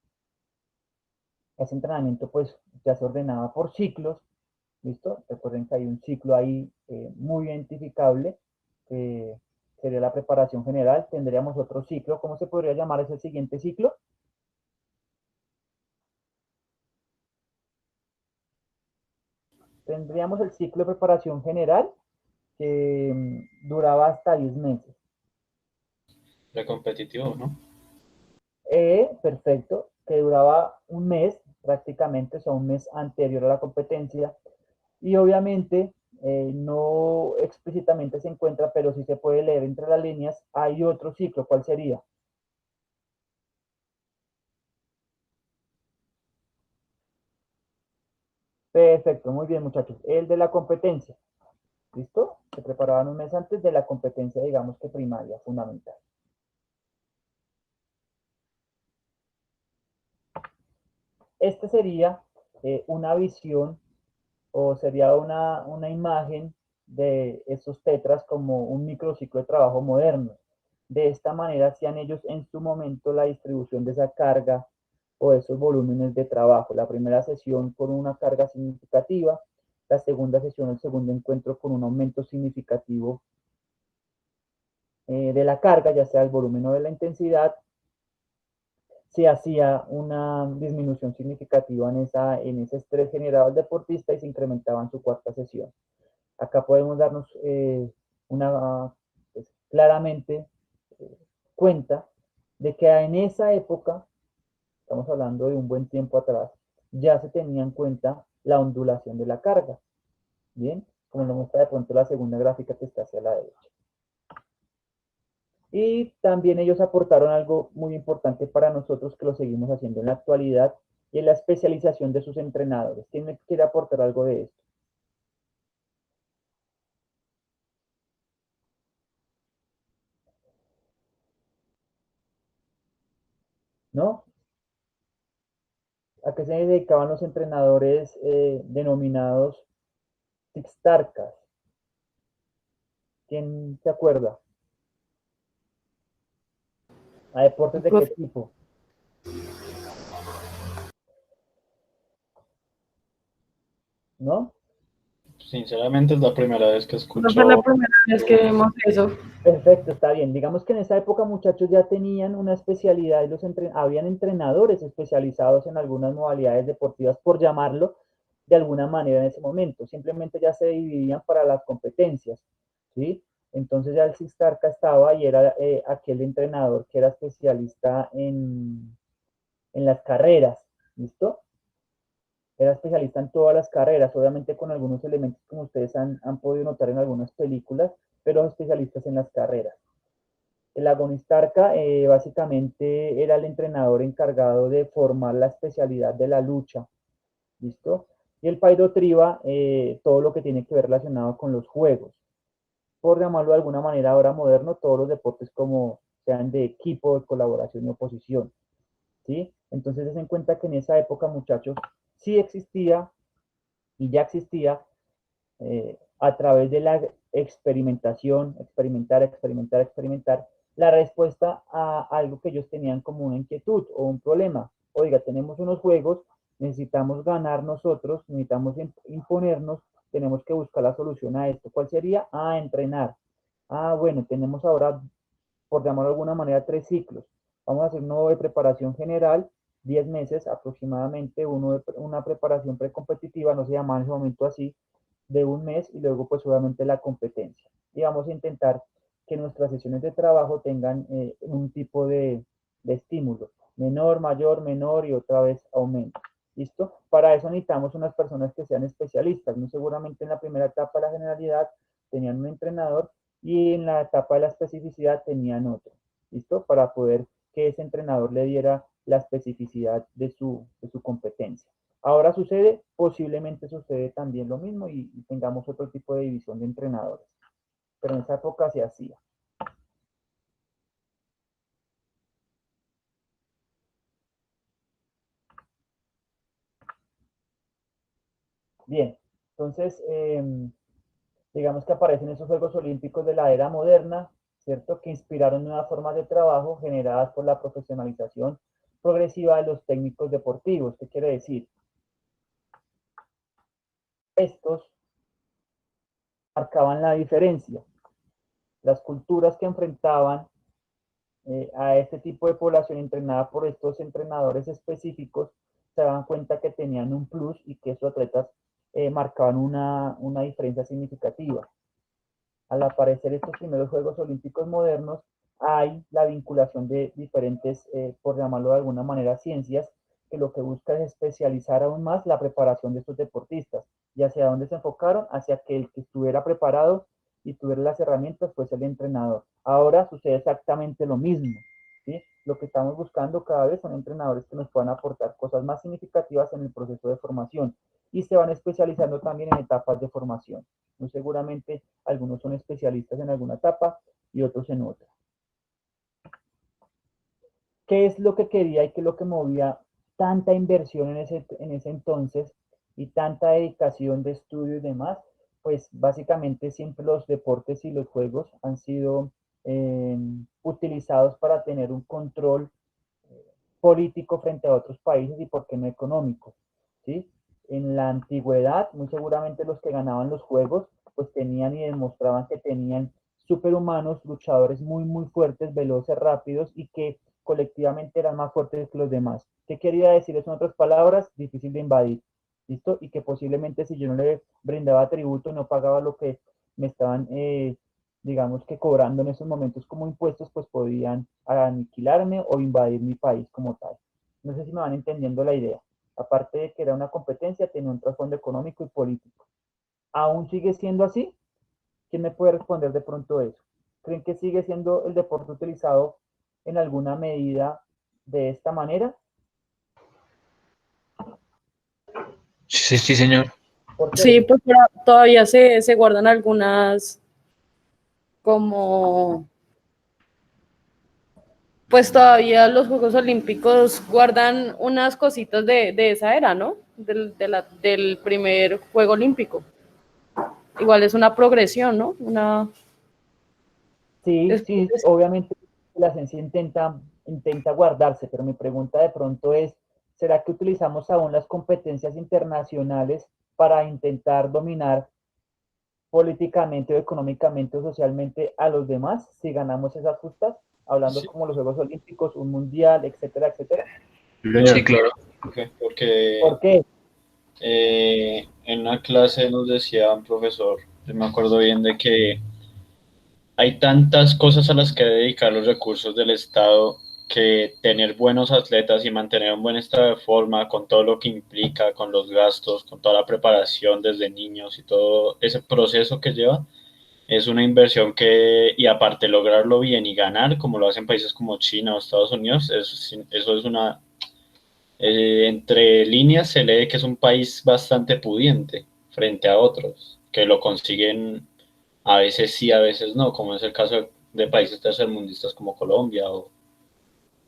Speaker 1: Ese entrenamiento pues ya se ordenaba por ciclos. ¿Listo? Recuerden que hay un ciclo ahí muy identificable, que sería la preparación general. Tendríamos otro ciclo. ¿Cómo se podría llamar ese siguiente ciclo? Tendríamos el ciclo de preparación general, que duraba hasta 10 meses.
Speaker 5: Precompetitivo, ¿no?
Speaker 1: Perfecto, que duraba un mes prácticamente, o sea, un mes anterior a la competencia. Y obviamente no explícitamente se encuentra, pero sí se puede leer entre las líneas, hay otro ciclo. ¿Cuál sería? Perfecto, muy bien, muchachos. El de la competencia. ¿Listo? Se preparaban un mes antes de la competencia, digamos que primaria, fundamental. Este sería una visión o sería una imagen de esos tetras como un microciclo de trabajo moderno. De esta manera hacían ellos en su momento la distribución de esa carga o de esos volúmenes de trabajo. La primera sesión con una carga significativa, la segunda sesión, el segundo encuentro con un aumento significativo de la carga, ya sea el volumen o de la intensidad, se hacía una disminución significativa en ese estrés generado al deportista y se incrementaba en su cuarta sesión. Acá podemos darnos pues, claramente cuenta de que en esa época, estamos hablando de un buen tiempo atrás, ya se tenía en cuenta la ondulación de la carga. Bien, como lo muestra de pronto la segunda gráfica que está hacia la derecha. Y también ellos aportaron algo muy importante para nosotros que lo seguimos haciendo en la actualidad y es la especialización de sus entrenadores. ¿Quién me quiere aportar algo de esto? ¿No? ¿A qué se dedicaban los entrenadores denominados Sixtarcas? ¿Quién se acuerda? ¿A deportes de qué tipo? ¿No?
Speaker 5: Sinceramente es la primera vez que
Speaker 3: No fue la
Speaker 5: escucho.
Speaker 3: primera vez que vemos eso.
Speaker 1: Perfecto, está bien. Digamos que en esa época, muchachos, ya tenían una especialidad y habían entrenadores especializados en algunas modalidades deportivas, por llamarlo de alguna manera en ese momento. Simplemente ya se dividían para las competencias, ¿sí? Entonces ya el Cistarca estaba y era aquel entrenador que era especialista en las carreras, ¿listo? Era especialista en todas las carreras, obviamente con algunos elementos como ustedes han podido notar en algunas películas, pero especialistas en las carreras. El agonistarca básicamente era el entrenador encargado de formar la especialidad de la lucha, ¿listo? Y el paidotriba, todo lo que tiene que ver relacionado con los juegos. Por llamarlo de alguna manera ahora moderno, todos los deportes como sean de equipo, de colaboración y oposición, ¿sí? Entonces, den en cuenta que en esa época, muchachos, sí existía y ya existía a través de la experimentación, experimentar, la respuesta a algo que ellos tenían como una inquietud o un problema. Oiga, tenemos unos juegos, necesitamos ganar nosotros, necesitamos imponernos, tenemos que buscar la solución a esto. ¿Cuál sería? Entrenar. Bueno, tenemos ahora, por llamarlo de alguna manera, 3 ciclos. Vamos a hacer uno de preparación general, 10 meses aproximadamente, una preparación precompetitiva, no se llama en ese momento así, de un mes y luego pues obviamente la competencia. Y vamos a intentar que nuestras sesiones de trabajo tengan un tipo de estímulo, menor, mayor, menor y otra vez aumento. ¿Listo? Para eso necesitamos unas personas que sean especialistas. Muy seguramente en la primera etapa de la generalidad tenían un entrenador y en la etapa de la especificidad tenían otro. ¿Listo? Para poder que ese entrenador le diera la especificidad de su competencia. Ahora sucede, posiblemente sucede también lo mismo y tengamos otro tipo de división de entrenadores. Pero en esa época se hacía. Bien, entonces, digamos que aparecen esos Juegos Olímpicos de la era moderna, ¿cierto? Que inspiraron nuevas formas de trabajo generadas por la profesionalización progresiva de los técnicos deportivos. ¿Qué quiere decir? Estos marcaban la diferencia. Las culturas que enfrentaban a este tipo de población entrenada por estos entrenadores específicos se daban cuenta que tenían un plus y que esos atletas marcaban una diferencia significativa. Al aparecer estos primeros Juegos Olímpicos modernos, hay la vinculación de diferentes, por llamarlo de alguna manera, ciencias, que lo que busca es especializar aún más la preparación de estos deportistas. ¿Y hacia dónde se enfocaron? Hacia que el que estuviera preparado y tuviera las herramientas, pues el entrenador. Ahora sucede exactamente lo mismo, ¿sí? Lo que estamos buscando cada vez son entrenadores que nos puedan aportar cosas más significativas en el proceso de formación y se van especializando también en etapas de formación. Muy seguramente algunos son especialistas en alguna etapa y otros en otra. ¿Qué es lo que quería y qué es lo que movía tanta inversión en ese entonces y tanta dedicación de estudio y demás, pues básicamente siempre los deportes y los juegos han sido utilizados para tener un control político frente a otros países y por qué no económico, ¿sí? En la antigüedad, muy seguramente los que ganaban los juegos, pues tenían y demostraban que tenían superhumanos, luchadores muy fuertes, veloces, rápidos y que colectivamente eran más fuertes que los demás. ¿Qué quería decir eso en otras palabras? Difícil de invadir, ¿listo? Y que posiblemente si yo no le brindaba tributo, no pagaba lo que me estaban, digamos que cobrando en esos momentos como impuestos, pues podían aniquilarme o invadir mi país como tal. No sé si me van entendiendo la idea. Aparte de que era una competencia, tenía un trasfondo económico y político. ¿Aún sigue siendo así? ¿Quién me puede responder de pronto eso? ¿Creen que sigue siendo el deporte utilizado en alguna medida de esta manera?
Speaker 5: Sí, sí, señor.
Speaker 1: ¿Por qué?
Speaker 3: Sí, pues todavía se guardan algunas como, pues todavía los Juegos Olímpicos guardan unas cositas de esa era, ¿no? Del primer Juego Olímpico. Igual es una progresión, ¿no?
Speaker 1: Sí,
Speaker 3: Es-
Speaker 1: sí, obviamente la ciencia intenta guardarse, pero mi pregunta de pronto es, ¿será que utilizamos aún las competencias internacionales para intentar dominar políticamente o económicamente o socialmente a los demás si ganamos esas justas? Hablando
Speaker 5: Sí,
Speaker 1: como los Juegos Olímpicos, un mundial, etcétera, etcétera.
Speaker 5: sí, claro. Porque
Speaker 1: ¿Por qué?
Speaker 5: en una clase nos decía un profesor, yo me acuerdo bien de que hay tantas cosas a las que dedicar los recursos del Estado que tener buenos atletas y mantener un buen estado de forma con todo lo que implica, con los gastos, con toda la preparación desde niños y todo ese proceso que lleva, es una inversión que, y aparte lograrlo bien y ganar, como lo hacen países como China o Estados Unidos, eso es una, entre líneas se lee que es un país bastante pudiente frente a otros, que lo consiguen a veces sí, a veces no, como es el caso de países tercermundistas como Colombia o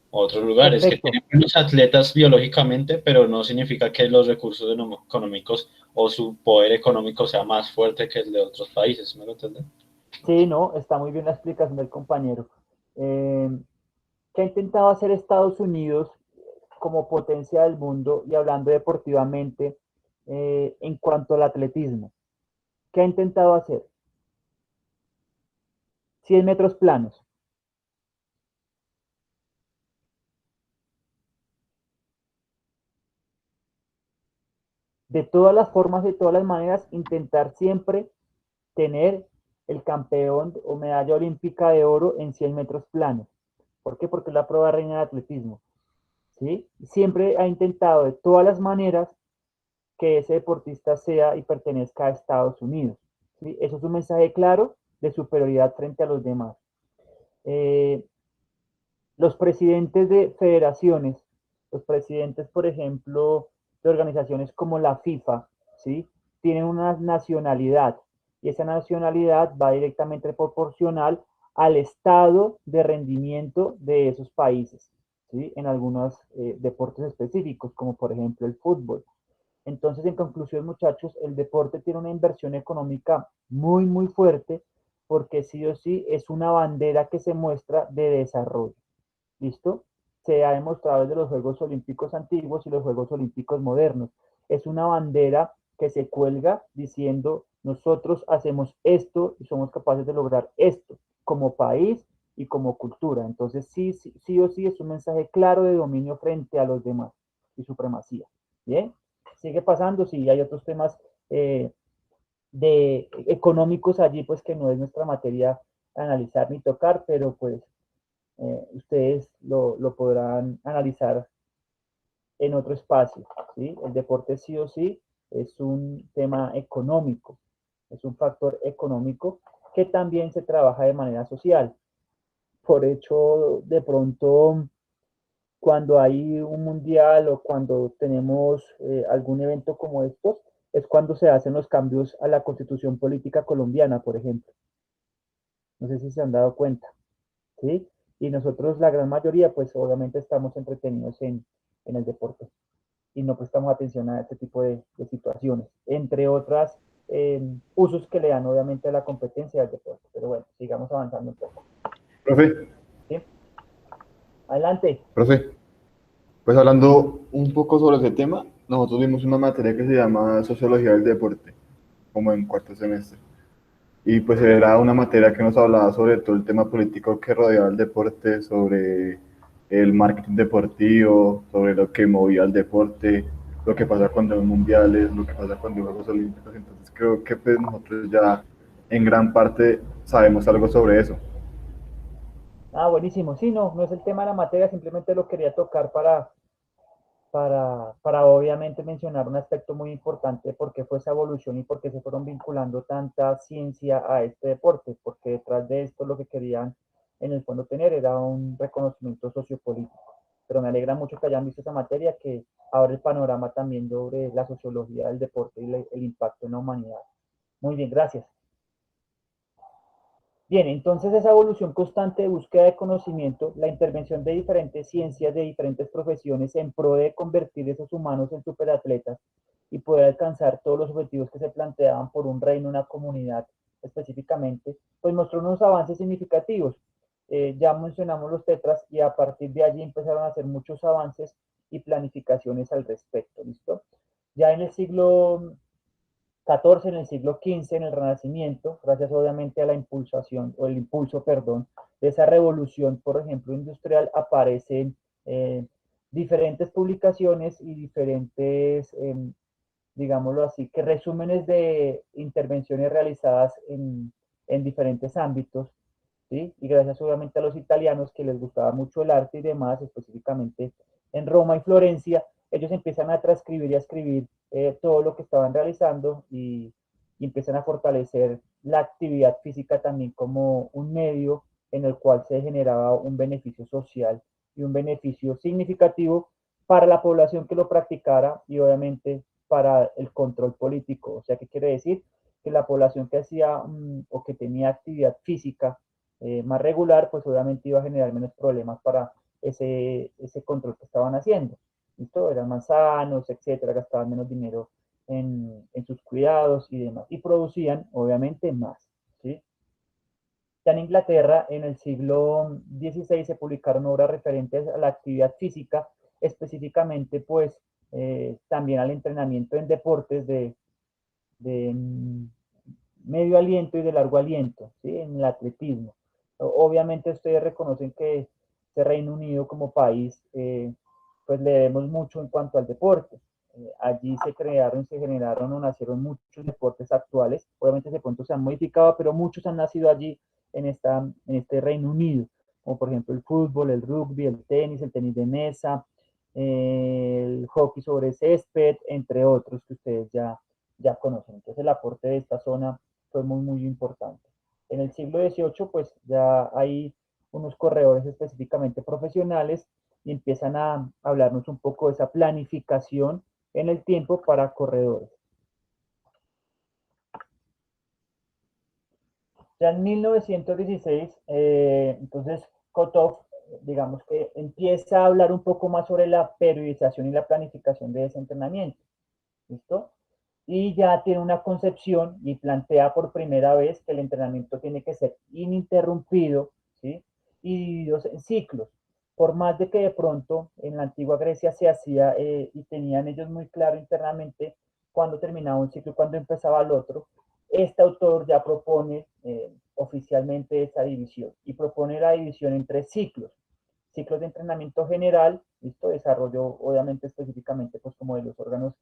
Speaker 5: otros lugares, que
Speaker 1: Perfecto.
Speaker 5: tienen buenos atletas biológicamente, pero no significa que los recursos económicos o su poder económico sea más fuerte que el de otros países, ¿me lo entienden?
Speaker 1: Sí, no, está muy bien la explicación del compañero. Eh, ¿Qué ha intentado hacer Estados Unidos como potencia del mundo y hablando deportivamente en cuanto al atletismo? ¿Qué ha intentado hacer? 100 metros planos. De todas las formas, de todas las maneras, intentar siempre tener el campeón o medalla olímpica de oro en 100 metros planos. ¿Por qué? Porque es la prueba reina de atletismo. ¿Sí? Siempre ha intentado de todas las maneras que ese deportista sea y pertenezca a Estados Unidos. ¿Sí? Eso es un mensaje claro de superioridad frente a los demás. Eh, los presidentes de federaciones, los presidentes, por ejemplo, de organizaciones como la FIFA, ¿sí? Tienen una nacionalidad y esa nacionalidad va directamente proporcional al estado de rendimiento de esos países, ¿sí? En algunos deportes específicos, como por ejemplo el fútbol. Entonces, en conclusión, muchachos, el deporte tiene una inversión económica muy fuerte porque sí o sí es una bandera que se muestra de desarrollo. ¿Listo? Se ha demostrado desde los Juegos Olímpicos antiguos y los Juegos Olímpicos modernos. Es una bandera que se cuelga diciendo, nosotros hacemos esto y somos capaces de lograr esto como país y como cultura. Entonces, sí o sí es un mensaje claro de dominio frente a los demás y supremacía. ¿Bien? Sigue pasando, sí, hay otros temas de económicos allí, pues que no es nuestra materia analizar ni tocar, pero pues ustedes lo podrán analizar en otro espacio. ¿Sí? El deporte sí o sí es un tema económico, es un factor económico que también se trabaja de manera social. Por hecho, de pronto, cuando hay un mundial o cuando tenemos algún evento como estos, es cuando se hacen los cambios a la constitución política colombiana, por ejemplo. No sé si se han dado cuenta. ¿Sí? Y nosotros, la gran mayoría, pues obviamente estamos entretenidos en el deporte y no prestamos atención a este tipo de situaciones, entre otras usos que le dan obviamente a la competencia del deporte. Pero bueno, sigamos avanzando un poco.
Speaker 9: Profe,
Speaker 1: ¿Sí? Adelante.
Speaker 9: profe, pues hablando un poco sobre ese tema, nosotros vimos una materia que se llama Sociología del Deporte, como en cuarto semestre. Y pues era una materia que nos hablaba sobre todo el tema político que rodeaba el deporte, sobre el marketing deportivo, sobre lo que movía el deporte, lo que pasa cuando hay mundiales, lo que pasa cuando hay Juegos Olímpicos. Entonces creo que pues nosotros ya en gran parte sabemos algo sobre eso.
Speaker 1: Ah, buenísimo. Sí, no, no es el tema de la materia, simplemente lo quería tocar para obviamente mencionar un aspecto muy importante, por qué fue esa evolución y por qué se fueron vinculando tanta ciencia a este deporte, porque detrás de esto lo que querían en el fondo tener era un reconocimiento sociopolítico. Pero me alegra mucho que hayan visto esa materia, que abre el panorama también sobre la sociología del deporte y el impacto en la humanidad. Muy bien, gracias. Bien, entonces esa evolución constante de búsqueda de conocimiento, la intervención de diferentes ciencias, de diferentes profesiones en pro de convertir esos humanos en superatletas y poder alcanzar todos los objetivos que se planteaban por un reino, una comunidad específicamente, pues mostró unos avances significativos. Ya mencionamos los tetras y a partir de allí empezaron a hacer muchos avances y planificaciones al respecto, ¿listo? Ya en el siglo XIV, en el siglo XV, en el Renacimiento, gracias obviamente a la impulsación, o el impulso, perdón, de esa revolución, por ejemplo, industrial, aparecen diferentes publicaciones y diferentes, digámoslo así, que resúmenes de intervenciones realizadas en diferentes ámbitos, ¿sí? Y gracias obviamente a los italianos que les gustaba mucho el arte y demás, específicamente en Roma y Florencia, ellos empiezan a transcribir y a escribir todo lo que estaban realizando y empiezan a fortalecer la actividad física también como un medio en el cual se generaba un beneficio social y un beneficio significativo para la población que lo practicara y obviamente para el control político. O sea, ¿qué quiere decir? Que la población que hacía o que tenía actividad física más regular, pues obviamente iba a generar menos problemas para ese control que estaban haciendo. ¿Listo? Eran más sanos, etcétera, gastaban menos dinero en sus cuidados y demás. Y producían, obviamente, más. ¿Sí? Ya en Inglaterra, en el siglo XVI, se publicaron obras referentes a la actividad física, específicamente, pues, también al entrenamiento en deportes de medio aliento y de largo aliento, ¿sí? En el atletismo. Obviamente ustedes reconocen que este Reino Unido como país, pues le debemos mucho en cuanto al deporte. Allí se crearon, se generaron o nacieron muchos deportes actuales. Obviamente de pronto se han modificado, pero muchos han nacido allí en este Reino Unido, como por ejemplo el fútbol, el rugby, el tenis de mesa, el hockey sobre césped, entre otros que ustedes ya conocen. Entonces el aporte de esta zona fue muy importante. En el siglo XVIII, pues ya hay unos corredores específicamente profesionales y empiezan a hablarnos un poco de esa planificación en el tiempo para corredores. Ya en 1916, entonces Kotov, digamos que empieza a hablar un poco más sobre la periodización y la planificación de ese entrenamiento. ¿Listo? Y ya tiene una concepción y plantea por primera vez que el entrenamiento tiene que ser ininterrumpido, ¿sí? Y divididos en ciclos. Por más de que de pronto en la antigua Grecia se hacía y tenían ellos muy claro internamente cuándo terminaba un ciclo y cuándo empezaba el otro, este autor ya propone oficialmente esa división y propone la división en 3 ciclos. Ciclos de entrenamiento general, ¿listo? Desarrollo obviamente específicamente pues como de los órganos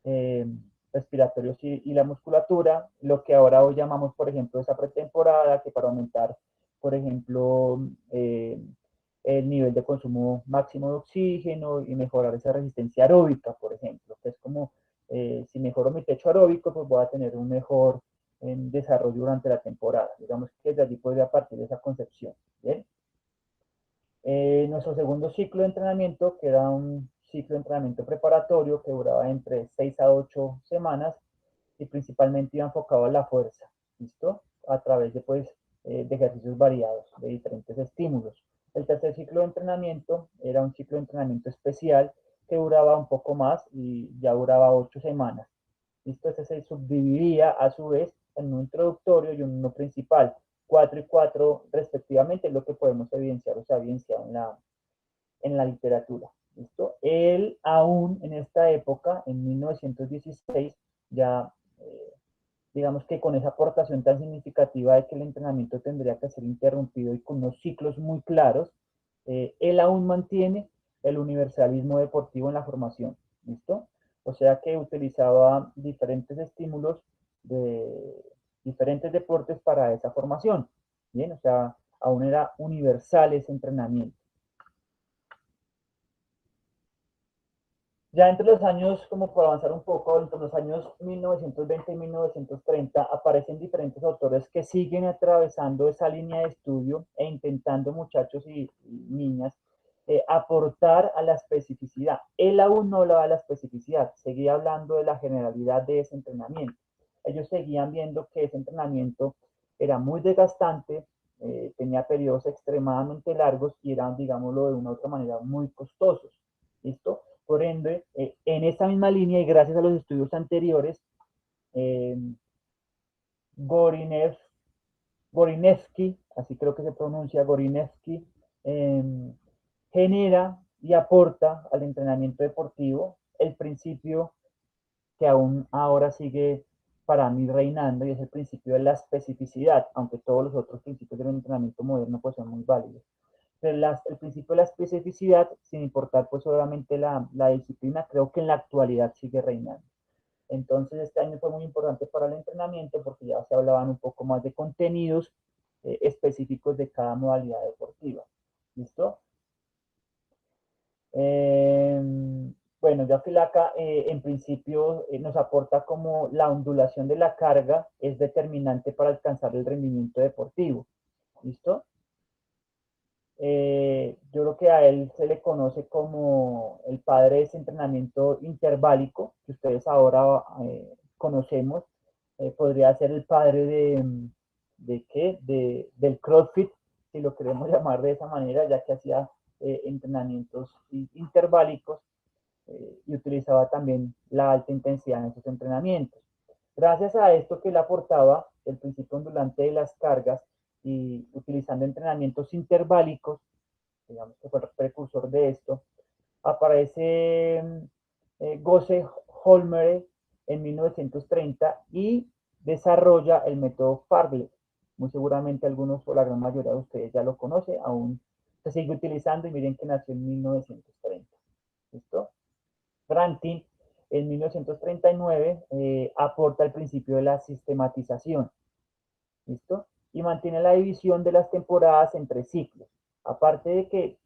Speaker 1: eh, respiratorios y la musculatura, lo que ahora hoy llamamos, por ejemplo, esa pretemporada, que para aumentar, por ejemplo, el nivel de consumo máximo de oxígeno y mejorar esa resistencia aeróbica, por ejemplo, que es como, si mejoro mi techo aeróbico, pues voy a tener un mejor desarrollo durante la temporada. Digamos que desde allí podría partir de esa concepción. ¿Bien? Nuestro segundo ciclo de entrenamiento, que era un ciclo de entrenamiento preparatorio que duraba entre 6 a 8 semanas y principalmente iba enfocado a la fuerza, ¿listo? A través de, pues, de ejercicios variados, de diferentes estímulos. El tercer ciclo de entrenamiento era un ciclo de entrenamiento especial que duraba un poco más y ya duraba 8 semanas. ¿Listo? Este se subdividía a su vez en un introductorio y uno principal, 4 y 4 respectivamente, es lo que podemos evidenciar o se ha evidenciado en la literatura. ¿Listo? Él aún en esta época, en 1916, ya digamos que con esa aportación tan significativa de que el entrenamiento tendría que ser interrumpido y con unos ciclos muy claros, él aún mantiene el universalismo deportivo en la formación. ¿Listo? O sea que utilizaba diferentes estímulos de diferentes deportes para esa formación. Bien, o sea, aún era universal ese entrenamiento. Ya entre los años, como por avanzar un poco, entre los años 1920 y 1930, aparecen diferentes autores que siguen atravesando esa línea de estudio e intentando, muchachos y niñas, aportar a la especificidad. Él aún no hablaba de la especificidad, seguía hablando de la generalidad de ese entrenamiento. Ellos seguían viendo que ese entrenamiento era muy desgastante, tenía periodos extremadamente largos y eran, digámoslo de una u otra manera, muy costosos. ¿Listo? Por ende, en esta misma línea y gracias a los estudios anteriores, Gorinevsky, así creo que se pronuncia Gorinevsky, genera y aporta al entrenamiento deportivo el principio que aún ahora sigue para mí reinando y es el principio de la especificidad, aunque todos los otros principios del entrenamiento moderno pues son muy válidos. Pero el principio de la especificidad, sin importar pues obviamente la disciplina, creo que en la actualidad sigue reinando. Entonces este año fue muy importante para el entrenamiento porque ya se hablaban un poco más de contenidos específicos de cada modalidad deportiva. ¿Listo? Bueno, ya que acá en principio nos aporta como la ondulación de la carga es determinante para alcanzar el rendimiento deportivo. ¿Listo? Yo creo que a él se le conoce como el padre de ese entrenamiento interválico, que ustedes ahora conocemos. Podría ser el padre ¿de qué? Del CrossFit, si lo queremos llamar de esa manera, ya que hacía entrenamientos interválicos y utilizaba también la alta intensidad en esos entrenamientos. Gracias a esto que él aportaba, el principio ondulante de las cargas, y utilizando entrenamientos interválicos, digamos que fue el precursor de esto, aparece Gose Holmere en 1930 y desarrolla el método Farley. Muy seguramente algunos o la gran mayoría de ustedes ya lo conocen, aún se sigue utilizando y miren que nació en 1930. ¿Listo? Grantin en 1939 aporta el principio de la sistematización. ¿Listo? Y mantiene la división de las temporadas entre ciclos. Aparte de que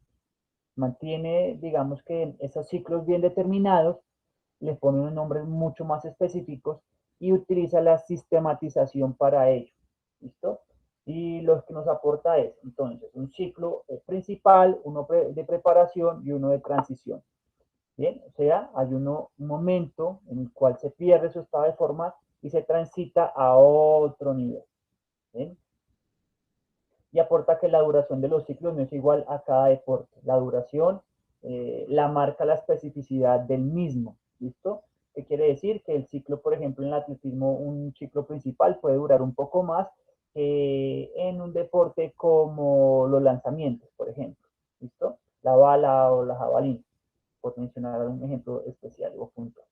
Speaker 1: mantiene, digamos que esos ciclos bien determinados, les pone unos nombres mucho más específicos y utiliza la sistematización para ello. ¿Listo? Y lo que nos aporta es, entonces, un ciclo principal, uno de preparación y uno de transición. Bien, o sea, hay un momento en el cual se pierde su estado de forma y se transita a otro nivel. ¿Bien? Y aporta que la duración de los ciclos no es igual a cada deporte. La duración la marca la especificidad del mismo. ¿Listo? ¿Qué quiere decir? Que el ciclo, por ejemplo, en el atletismo, un ciclo principal puede durar un poco más que en un deporte como los lanzamientos, por ejemplo. ¿Listo? La bala o la jabalina, por mencionar un ejemplo especial o puntual.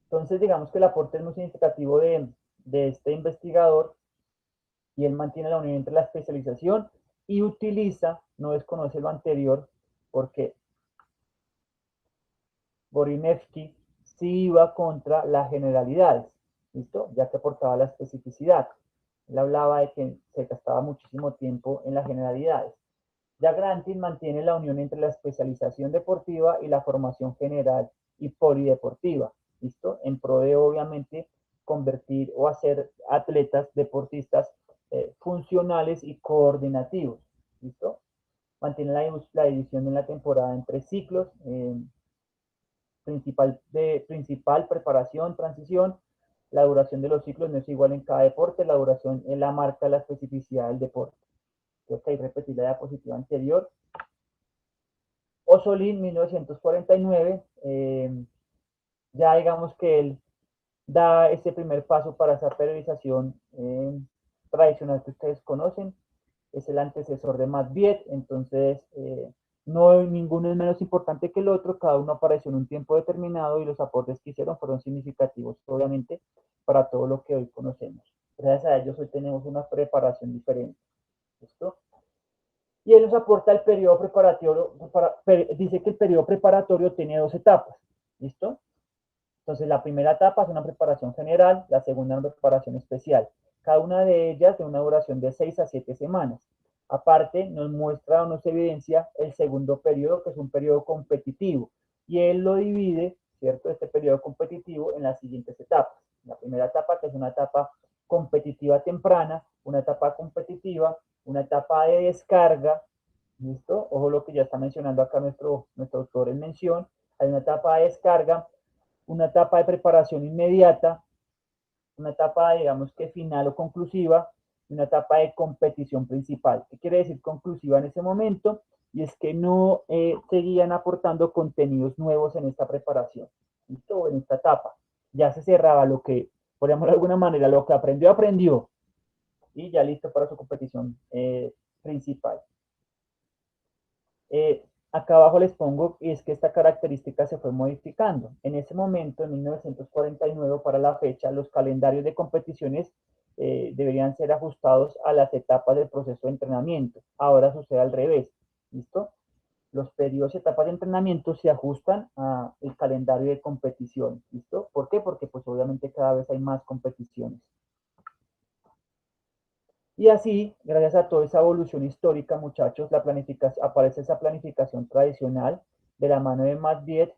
Speaker 1: Entonces, digamos que el aporte es muy significativo de este investigador y él mantiene la unión entre la especialización y utiliza, no desconoce lo anterior, porque Gorinevsky sí iba contra las generalidades, ¿listo? Ya que aportaba la especificidad. Él hablaba de que se gastaba muchísimo tiempo en las generalidades. Ya Grantin mantiene la unión entre la especialización deportiva y la formación general y polideportiva, ¿listo? En pro de, obviamente, convertir o hacer atletas, deportistas funcionales y coordinativos, ¿listo? Mantiene la división en la temporada entre ciclos, principal, preparación, transición. La duración de los ciclos no es igual en cada deporte, la duración es la marca la especificidad del deporte. Creo que ahí repetí la diapositiva anterior. Osolín, 1949, ya digamos que él da ese primer paso para esa periodización tradicional que ustedes conocen, es el antecesor de Matviet, entonces no ninguno es menos importante que el otro, cada uno apareció en un tiempo determinado y los aportes que hicieron fueron significativos, obviamente, para todo lo que hoy conocemos. Gracias a ellos hoy tenemos una preparación diferente. ¿Listo? Y él nos aporta el periodo preparatorio, dice que el periodo preparatorio tiene 2 etapas. ¿Listo? Entonces, la primera etapa es una preparación general, la segunda una preparación especial. Cada una de ellas de una duración de 6 a 7 semanas. Aparte, nos muestra o nos evidencia el segundo periodo, que es un periodo competitivo. Y él lo divide, ¿cierto? Este periodo competitivo en las siguientes etapas. La primera etapa, que es una etapa competitiva temprana, una etapa competitiva, una etapa de descarga, ¿listo? Ojo lo que ya está mencionando acá nuestro autor en mención. Hay una etapa de descarga, una etapa de preparación inmediata, una etapa, digamos que final o conclusiva, y una etapa de competición principal. ¿Qué quiere decir conclusiva en ese momento? Y es que no seguían aportando contenidos nuevos en esta preparación, ¿listo? En esta etapa. Ya se cerraba lo que, por llamarlo de alguna manera, lo que aprendió, y ya listo para su competición principal. Acá abajo les pongo, y es que esta característica se fue modificando. En ese momento, en 1949, para la fecha, los calendarios de competiciones deberían ser ajustados a las etapas del proceso de entrenamiento. Ahora sucede al revés, ¿listo? Los periodos y etapas de entrenamiento se ajustan al calendario de competición, ¿listo? ¿Por qué? Porque pues obviamente cada vez hay más competiciones. Y así, gracias a toda esa evolución histórica, muchachos, aparece esa planificación tradicional de la mano de Matviet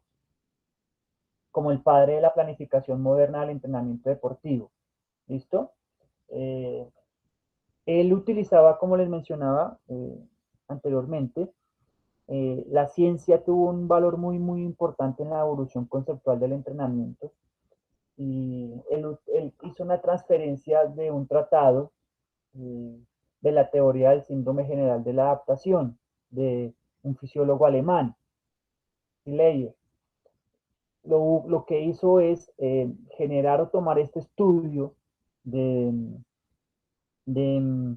Speaker 1: como el padre de la planificación moderna del entrenamiento deportivo. ¿Listo? Él utilizaba, como les mencionaba anteriormente, la ciencia tuvo un valor muy, muy importante en la evolución conceptual del entrenamiento. Y él hizo una transferencia de un tratado de la teoría del síndrome general de la adaptación, de un fisiólogo alemán, Schleyer. Lo que hizo es generar o tomar este estudio de, de,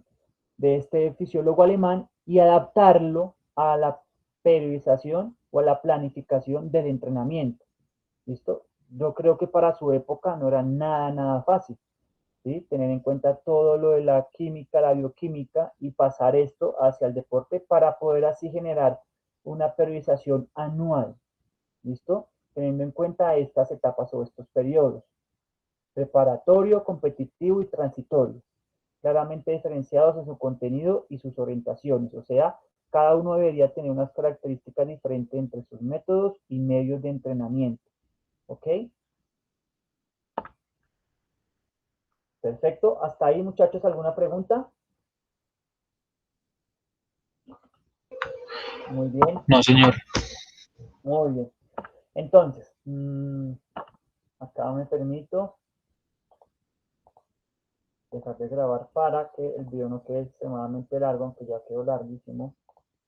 Speaker 1: de este fisiólogo alemán y adaptarlo a la periodización o a la planificación del entrenamiento. ¿Listo? Yo creo que para su época no era nada fácil. ¿Sí? Tener en cuenta todo lo de la química, la bioquímica y pasar esto hacia el deporte para poder así generar una periodización anual. ¿Listo? Teniendo en cuenta estas etapas o estos periodos. Preparatorio, competitivo y transitorio. Claramente diferenciados en su contenido y sus orientaciones. O sea, cada uno debería tener unas características diferentes entre sus métodos y medios de entrenamiento. ¿Ok? Perfecto. Hasta ahí, muchachos, ¿alguna pregunta? Muy bien.
Speaker 5: No, señor.
Speaker 1: Muy bien. Entonces, acá me permito dejar de grabar para que el video no quede extremadamente largo, aunque ya quedó larguísimo.